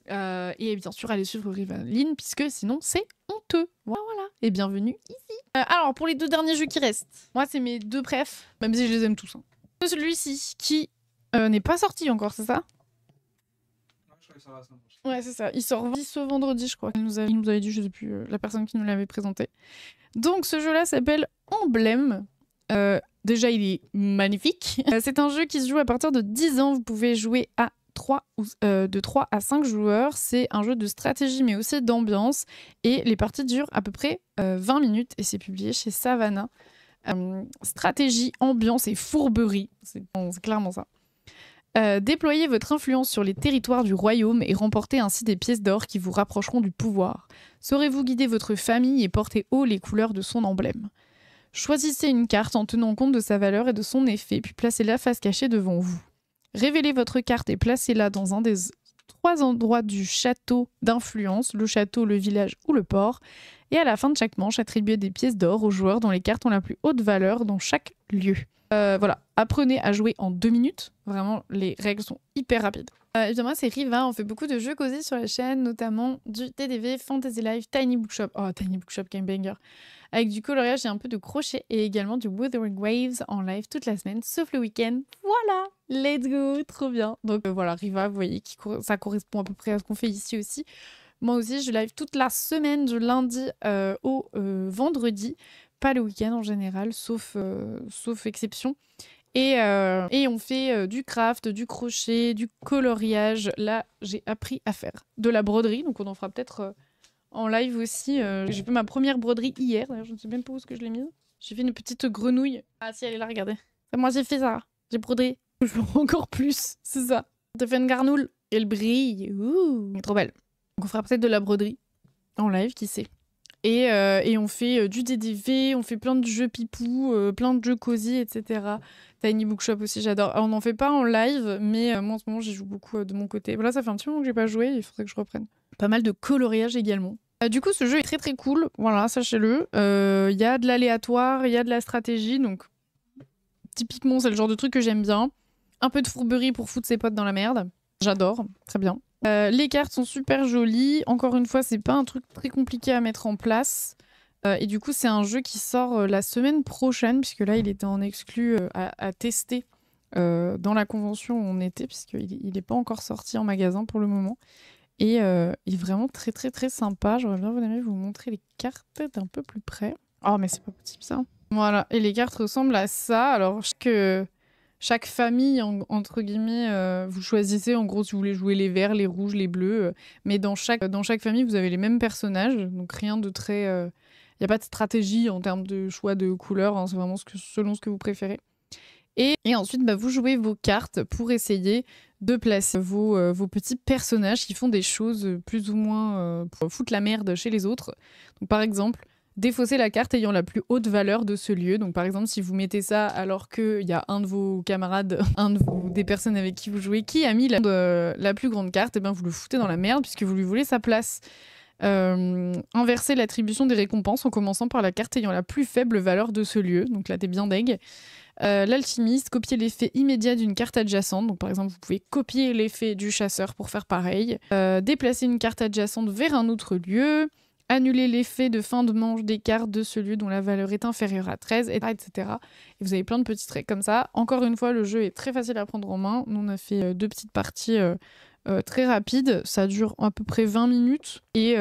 Et bien sûr aller suivre Riva en ligne puisque sinon c'est honteux. Voilà. Et bienvenue ici. Alors pour les 2 derniers jeux qui restent, moi c'est mes 2 préfs, même si je les aime tous. Hein. Celui-ci qui n'est pas sorti encore, c'est ça? Non, je crois que ça va la semaine prochaine. Ouais, c'est ça. Il sort ce vendredi, je crois. Il nous avait dit, je sais plus, la personne qui nous l'avait présenté. Donc ce jeu-là s'appelle Emblème. Déjà, il est magnifique. C'est un jeu qui se joue à partir de 10 ans. Vous pouvez jouer de 3 à 5 joueurs. C'est un jeu de stratégie, mais aussi d'ambiance. Et les parties durent à peu près 20 minutes. Et c'est publié chez Savannah. Stratégie, ambiance et fourberie. C'est clairement ça. Déployez votre influence sur les territoires du royaume et remportez ainsi des pièces d'or qui vous rapprocheront du pouvoir. Saurez-vous guider votre famille et porter haut les couleurs de son emblème. Choisissez une carte en tenant compte de sa valeur et de son effet, puis placez-la face cachée devant vous. Révélez votre carte et placez-la dans un des 3 endroits du château d'influence, le château, le village ou le port. Et à la fin de chaque manche, attribuez des pièces d'or aux joueurs dont les cartes ont la plus haute valeur dans chaque lieu. Voilà, apprenez à jouer en 2 minutes. Vraiment, les règles sont hyper rapides. Évidemment, c'est Riva. On fait beaucoup de jeux cosy sur la chaîne, notamment du TDV, Fantasy Life, Tiny Bookshop. Oh, Tiny Bookshop, Game Banger. Avec du coloriage et un peu de crochet. Et également du Wuthering Waves en live toute la semaine, sauf le week-end. Voilà, let's go, trop bien. Donc voilà, Riva, vous voyez, ça correspond à peu près à ce qu'on fait ici aussi. Moi aussi, je live toute la semaine, du lundi au vendredi. Pas le week-end en général, sauf exception. Et on fait du craft, du crochet, du coloriage. Là, j'ai appris à faire de la broderie, donc on en fera peut-être en live aussi. J'ai fait ma première broderie hier, d'ailleurs, je ne sais même pas où est-ce que je l'ai mise. J'ai fait une petite grenouille. Ah si, elle est là, regardez. C'est moi, j'ai fait ça. J'ai brodé. Je veux encore plus, c'est ça. T'as fait une garnoule. Elle brille. Ouh, elle est trop belle. Donc on fera peut-être de la broderie en live, qui sait. Et on fait du DDV, on fait plein de jeux pipou, plein de jeux cosy, etc. Tiny Bookshop aussi, j'adore. Alors, on n'en fait pas en live, mais moi en ce moment j'y joue beaucoup de mon côté. Voilà, ça fait un petit moment que j'ai pas joué, il faudrait que je reprenne. Pas mal de coloriage également. Du coup, ce jeu est très très cool, voilà, sachez-le. Il y a de l'aléatoire, il y a de la stratégie, donc typiquement c'est le genre de truc que j'aime bien. Un peu de fourberie pour foutre ses potes dans la merde. J'adore, très bien. Les cartes sont super jolies. Encore une fois, c'est pas un truc très compliqué à mettre en place. Et du coup, c'est un jeu qui sort la semaine prochaine, puisque là, il était en exclu à tester dans la convention où on était, puisqu'il n'est pas encore sorti en magasin pour le moment. Et il est vraiment très, très, très sympa. J'aurais bien aimé vous montrer les cartes d'un peu plus près. Oh, mais c'est pas possible, ça. Voilà, et les cartes ressemblent à ça. Alors, chaque famille, entre guillemets, vous choisissez en gros si vous voulez jouer les verts, les rouges, les bleus. Mais dans chaque famille, vous avez les mêmes personnages. Donc rien de très... Il n'y a pas de stratégie en termes de choix de couleurs. Hein, c'est vraiment selon ce que vous préférez. Et ensuite, vous jouez vos cartes pour essayer de placer vos petits personnages qui font des choses plus ou moins pour foutre la merde chez les autres. Donc par exemple... défausser la carte ayant la plus haute valeur de ce lieu. Donc par exemple, si vous mettez ça alors qu'il y a un de vos camarades, des personnes avec qui vous jouez, qui a mis la plus grande carte, et bien vous le foutez dans la merde puisque vous lui volez sa place. Inverser l'attribution des récompenses en commençant par la carte ayant la plus faible valeur de ce lieu. Donc là, t'es bien deg. L'alchimiste, copier l'effet immédiat d'une carte adjacente. Donc par exemple, vous pouvez copier l'effet du chasseur pour faire pareil. Déplacer une carte adjacente vers un autre lieu. Annuler l'effet de fin de manche des cartes de ce lieu dont la valeur est inférieure à 13, etc. Et vous avez plein de petits traits comme ça. Encore une fois, le jeu est très facile à prendre en main. Nous, on a fait 2 petites parties très rapides. Ça dure à peu près 20 minutes. Et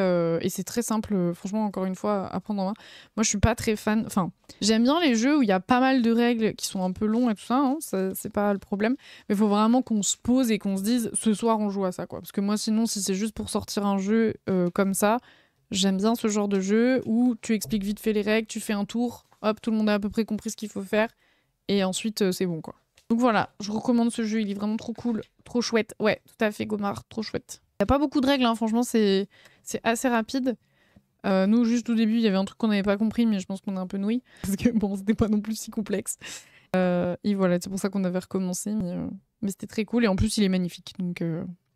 c'est très simple, franchement, encore une fois, à prendre en main. Moi, je suis pas très fan... Enfin, j'aime bien les jeux où il y a pas mal de règles qui sont un peu longs et tout ça. Hein, c'est pas le problème. Mais il faut vraiment qu'on se pose et qu'on se dise, ce soir, on joue à ça, quoi. Parce que moi, sinon, si c'est juste pour sortir un jeu comme ça... J'aime bien ce genre de jeu où tu expliques vite fait les règles, tu fais un tour, hop, tout le monde a à peu près compris ce qu'il faut faire, et ensuite c'est bon quoi. Donc voilà, je recommande ce jeu, il est vraiment trop cool, trop chouette. Ouais, tout à fait, Gomard, trop chouette. Il n'y a pas beaucoup de règles, hein, franchement, c'est assez rapide. Nous, juste au début, il y avait un truc qu'on n'avait pas compris, mais je pense qu'on a un peu nouilles, parce que bon, c'était pas non plus si complexe. Et voilà, c'est pour ça qu'on avait recommencé, mais c'était très cool, et en plus, il est magnifique, donc...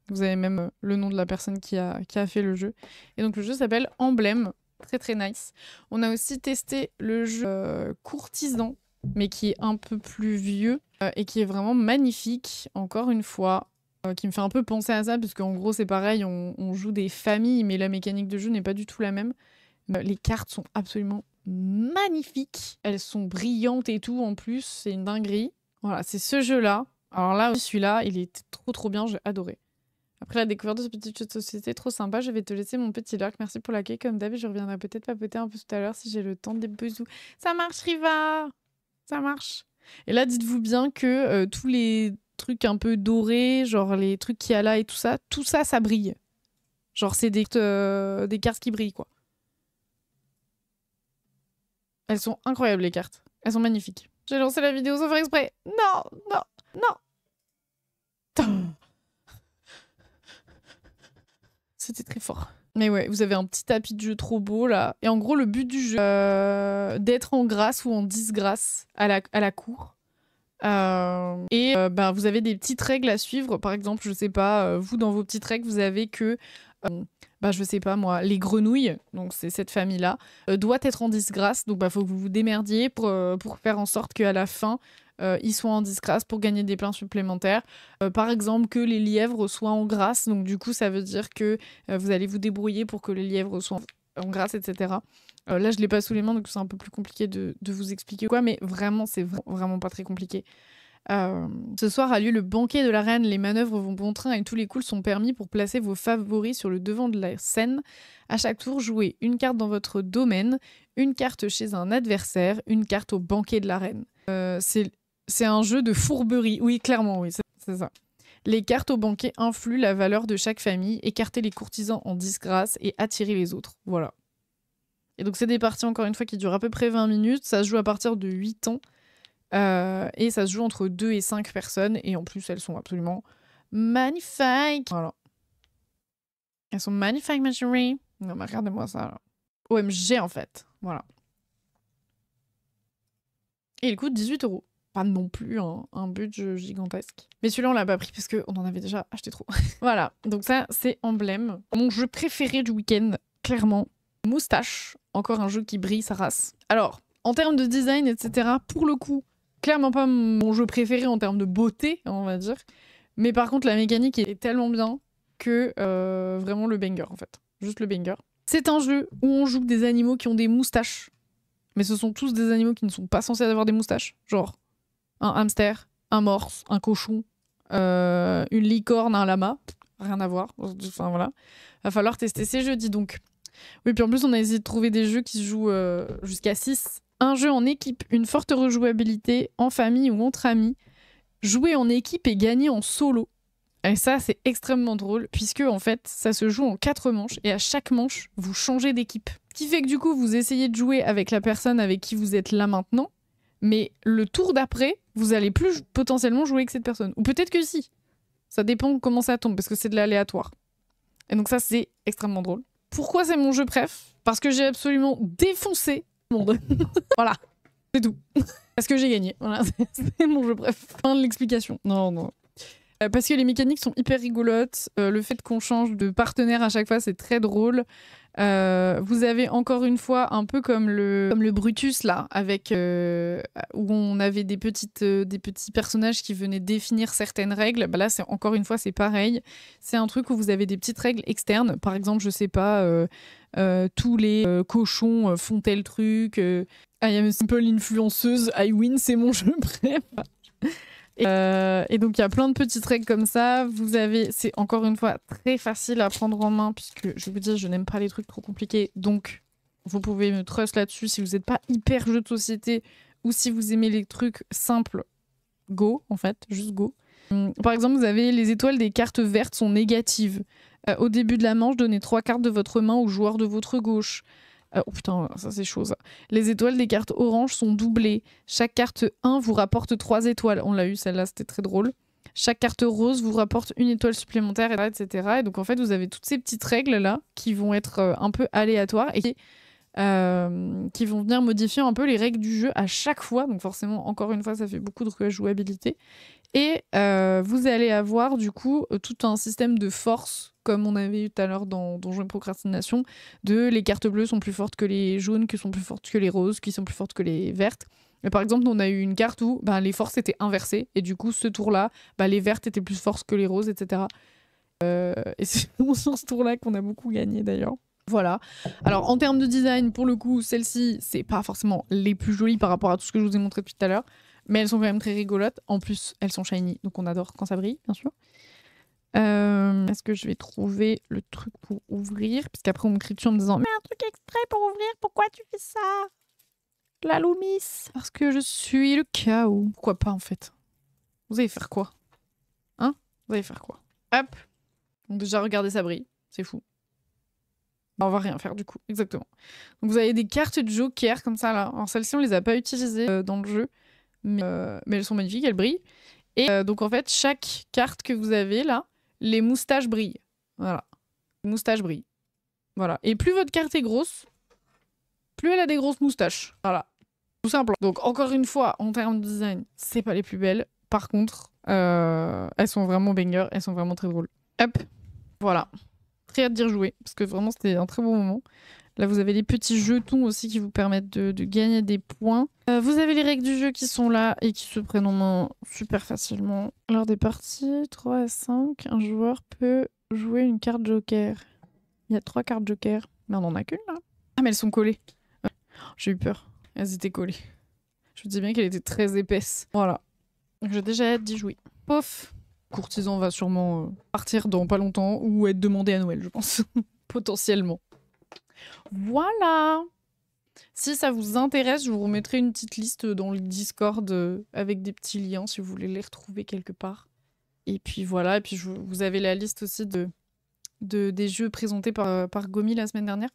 Vous avez même le nom de la personne qui a fait le jeu. Et donc le jeu s'appelle Emblème. Très très nice. On a aussi testé le jeu Courtisan, mais qui est un peu plus vieux et qui est vraiment magnifique, encore une fois. Qui me fait un peu penser à ça, parce qu'en gros c'est pareil, on joue des familles, mais la mécanique de jeu n'est pas du tout la même. Les cartes sont absolument magnifiques. Elles sont brillantes et tout en plus, c'est une dinguerie. Voilà, c'est ce jeu-là. Alors là, celui-là, il est trop bien, j'ai adoré. Après la découverte de ce petit jeu de société, trop sympa, je vais te laisser mon petit lurk. Merci pour l'accueil, comme d'hab, je reviendrai peut-être papoter un peu tout à l'heure si j'ai le temps. Des bisous. Ça marche, Riva. Ça marche. Et là, dites-vous bien que tous les trucs un peu dorés, genre les trucs qu'il y a là et tout ça, ça brille. Genre, c'est des cartes qui brillent, quoi. Elles sont incroyables, les cartes. Elles sont magnifiques. J'ai lancé la vidéo sans faire exprès. Non, non, non. C'était très fort. Mais ouais, vous avez un petit tapis de jeu trop beau là. Et en gros, le but du jeu, d'être en grâce ou en disgrâce à la cour. Vous avez des petites règles à suivre. Par exemple, je sais pas, vous dans vos petites règles, vous avez que, je sais pas moi, les grenouilles, donc c'est cette famille-là, doit être en disgrâce. Donc faut que vous vous démerdiez pour faire en sorte qu'à la fin, ils soient en disgrâce pour gagner des points supplémentaires. Par exemple, que les lièvres soient en grâce. Donc du coup, ça veut dire que vous allez vous débrouiller pour que les lièvres soient en grâce, etc. Là, je l'ai pas sous les mains, donc c'est un peu plus compliqué de vous expliquer quoi. Mais vraiment, c'est vraiment pas très compliqué. Ce soir a lieu le banquet de la reine. Les manœuvres vont bon train et tous les coups sont permis pour placer vos favoris sur le devant de la scène. À chaque tour, jouez une carte dans votre domaine, une carte chez un adversaire, une carte au banquet de la reine. C'est C'est un jeu de fourberie. Oui, clairement, oui, c'est ça. Les cartes au banquet influent la valeur de chaque famille, écarter les courtisans en disgrâce et attirer les autres. Voilà. Et donc, c'est des parties, encore une fois, qui durent à peu près 20 minutes. Ça se joue à partir de 8 ans. Et ça se joue entre 2 et 5 personnes. Et en plus, elles sont absolument magnifiques. Voilà. Elles sont magnifiques, ma chérie. Non, mais regardez-moi ça. Là. OMG, en fait. Voilà. Et il coûte 18 €. Pas non plus un budget gigantesque. Mais celui-là, on l'a pas pris parce qu'on en avait déjà acheté trop. Voilà, donc ça, c'est Emblème. Mon jeu préféré du week-end, clairement. Moustache, encore un jeu qui brille sa race. Alors, en termes de design, etc., pour le coup, clairement pas mon jeu préféré en termes de beauté, on va dire. Mais par contre, la mécanique est tellement bien que vraiment le banger, en fait. Juste le banger. C'est un jeu où on joue des animaux qui ont des moustaches. Mais ce sont tous des animaux qui ne sont pas censés avoir des moustaches. Genre un hamster, un morse, un cochon, une licorne, un lama. Rien à voir. Enfin voilà. Va falloir tester ces jeux, dis donc. Oui, puis en plus, on a essayé de trouver des jeux qui se jouent jusqu'à 6. Un jeu en équipe, une forte rejouabilité, en famille ou entre amis. Jouer en équipe et gagner en solo. Et ça, c'est extrêmement drôle, puisque en fait, ça se joue en 4 manches, et à chaque manche, vous changez d'équipe. Ce qui fait que du coup, vous essayez de jouer avec la personne avec qui vous êtes là maintenant, mais le tour d'après, vous allez plus potentiellement jouer avec cette personne. Ou peut-être que si. Ça dépend comment ça tombe, parce que c'est de l'aléatoire. Et donc ça, c'est extrêmement drôle. Pourquoi c'est mon jeu préf ? Parce que j'ai absolument défoncé le monde. Voilà, c'est tout. Parce que j'ai gagné. Voilà, c'est mon jeu préf. Fin de l'explication. Non. Parce que les mécaniques sont hyper rigolotes. Le fait qu'on change de partenaire à chaque fois, c'est très drôle. Vous avez encore une fois un peu comme le Brutus là, avec où on avait des petits personnages qui venaient définir certaines règles. Bah là, c'est encore une fois, c'est pareil. C'est un truc où vous avez des petites règles externes. Par exemple, je sais pas, tous les cochons font tel truc. I am a simple influenceuse, I win, c'est mon jeu bref. Et donc il y a plein de petites règles comme ça. C'est encore une fois très facile à prendre en main puisque je vous dis, je n'aime pas les trucs trop compliqués. Donc vous pouvez me trust là-dessus si vous n'êtes pas hyper jeu de société ou si vous aimez les trucs simples. Go en fait, juste go. Par exemple, vous avez les étoiles des cartes vertes sont négatives. Au début de la manche, donnez 3 cartes de votre main au joueur de votre gauche. Oh putain, ça c'est chaud ça. Les étoiles des cartes oranges sont doublées. Chaque carte 1 vous rapporte 3 étoiles. On l'a eu, celle-là, c'était très drôle. Chaque carte rose vous rapporte 1 étoile supplémentaire, etc. Et donc en fait, vous avez toutes ces petites règles-là qui vont être un peu aléatoires et qui vont venir modifier un peu les règles du jeu à chaque fois. Donc forcément, encore une fois, ça fait beaucoup de rejouabilité. Et vous allez avoir du coup tout un système de force, comme on avait eu tout à l'heure dans Donjons et Procrastination, de les cartes bleues sont plus fortes que les jaunes, qui sont plus fortes que les roses, qui sont plus fortes que les vertes. Mais par exemple, on a eu une carte où les forces étaient inversées, et du coup, ce tour-là, les vertes étaient plus fortes que les roses, etc. Et c'est sur ce tour-là qu'on a beaucoup gagné d'ailleurs. Voilà. Alors, en termes de design, pour le coup, celles-ci, c'est pas forcément les plus jolies par rapport à tout ce que je vous ai montré depuis tout à l'heure. Mais elles sont quand même très rigolotes. En plus, elles sont shiny, donc on adore quand ça brille, bien sûr. Est-ce que je vais trouver le truc pour ouvrir ? Puisqu'après, on me crie dessus en me disant « Mais un truc exprès pour ouvrir, pourquoi tu fais ça ? La Loomis !» Parce que je suis le chaos. Pourquoi pas, en fait ? Vous allez faire quoi ? Hein ? Vous allez faire quoi ? Hop ! Donc déjà, regardez, ça brille. C'est fou. On va rien faire, du coup. Exactement. Donc vous avez des cartes de joker, comme ça, là. Alors celles-ci, on les a pas utilisées dans le jeu. Mais elles sont magnifiques, elles brillent. Et donc en fait, chaque carte que vous avez là, les moustaches brillent. Voilà. Les moustaches brillent. Voilà. Et plus votre carte est grosse, plus elle a des grosses moustaches. Voilà. Tout simple. Donc encore une fois, en termes de design, c'est pas les plus belles. Par contre, elles sont vraiment bangers, elles sont vraiment très drôles. Hop. Voilà. Très hâte d'y rejouer, parce que vraiment c'était un très bon moment. Là, vous avez les petits jetons aussi qui vous permettent de gagner des points. Vous avez les règles du jeu qui sont là et qui se prennent en main super facilement. Lors des parties 3 à 5, un joueur peut jouer une carte joker. Il y a 3 cartes joker. Mais on en a qu'une là. Ah, mais elles sont collées. J'ai eu peur. Elles étaient collées. Je me dis bien qu'elle était très épaisse. Voilà. Donc j'ai déjà hâte d'y jouer. Pof. Courtisan va sûrement partir dans pas longtemps ou être demandé à Noël, je pense. Potentiellement. Voilà. Si ça vous intéresse, je vous remettrai une petite liste dans le Discord avec des petits liens si vous voulez les retrouver quelque part. Et puis voilà, et puis vous avez la liste aussi des jeux présentés par Gomi la semaine dernière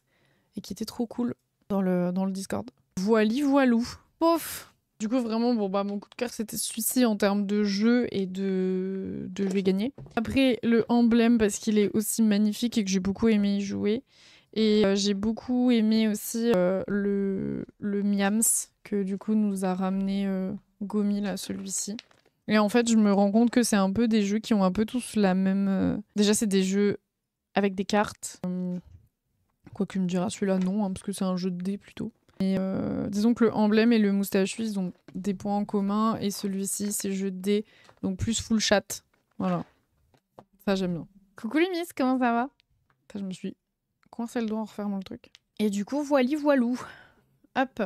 et qui étaient trop cool dans le Discord. Voilou. Pof. Du coup, vraiment, mon coup de cœur, c'était celui-ci en termes de jeu et de je vais gagner. Après, le emblème, parce qu'il est aussi magnifique et que j'ai beaucoup aimé y jouer. Et j'ai beaucoup aimé aussi le Miams, que du coup nous a ramené Gomi, là, celui-ci. Et en fait, je me rends compte que c'est un peu des jeux qui ont un peu tous la même... Déjà, c'est des jeux avec des cartes. Quoi que me dira celui-là, non, hein, parce que c'est un jeu de dés plutôt. Et disons que le emblème et le moustache suisse ont des points en commun, et celui-ci, c'est jeu de dés, donc plus full chat. Voilà. Ça, j'aime bien. Coucou les miss, comment ça va? Je me suis coincé le doigt en refermant le truc. Et du coup, voilou. Hop.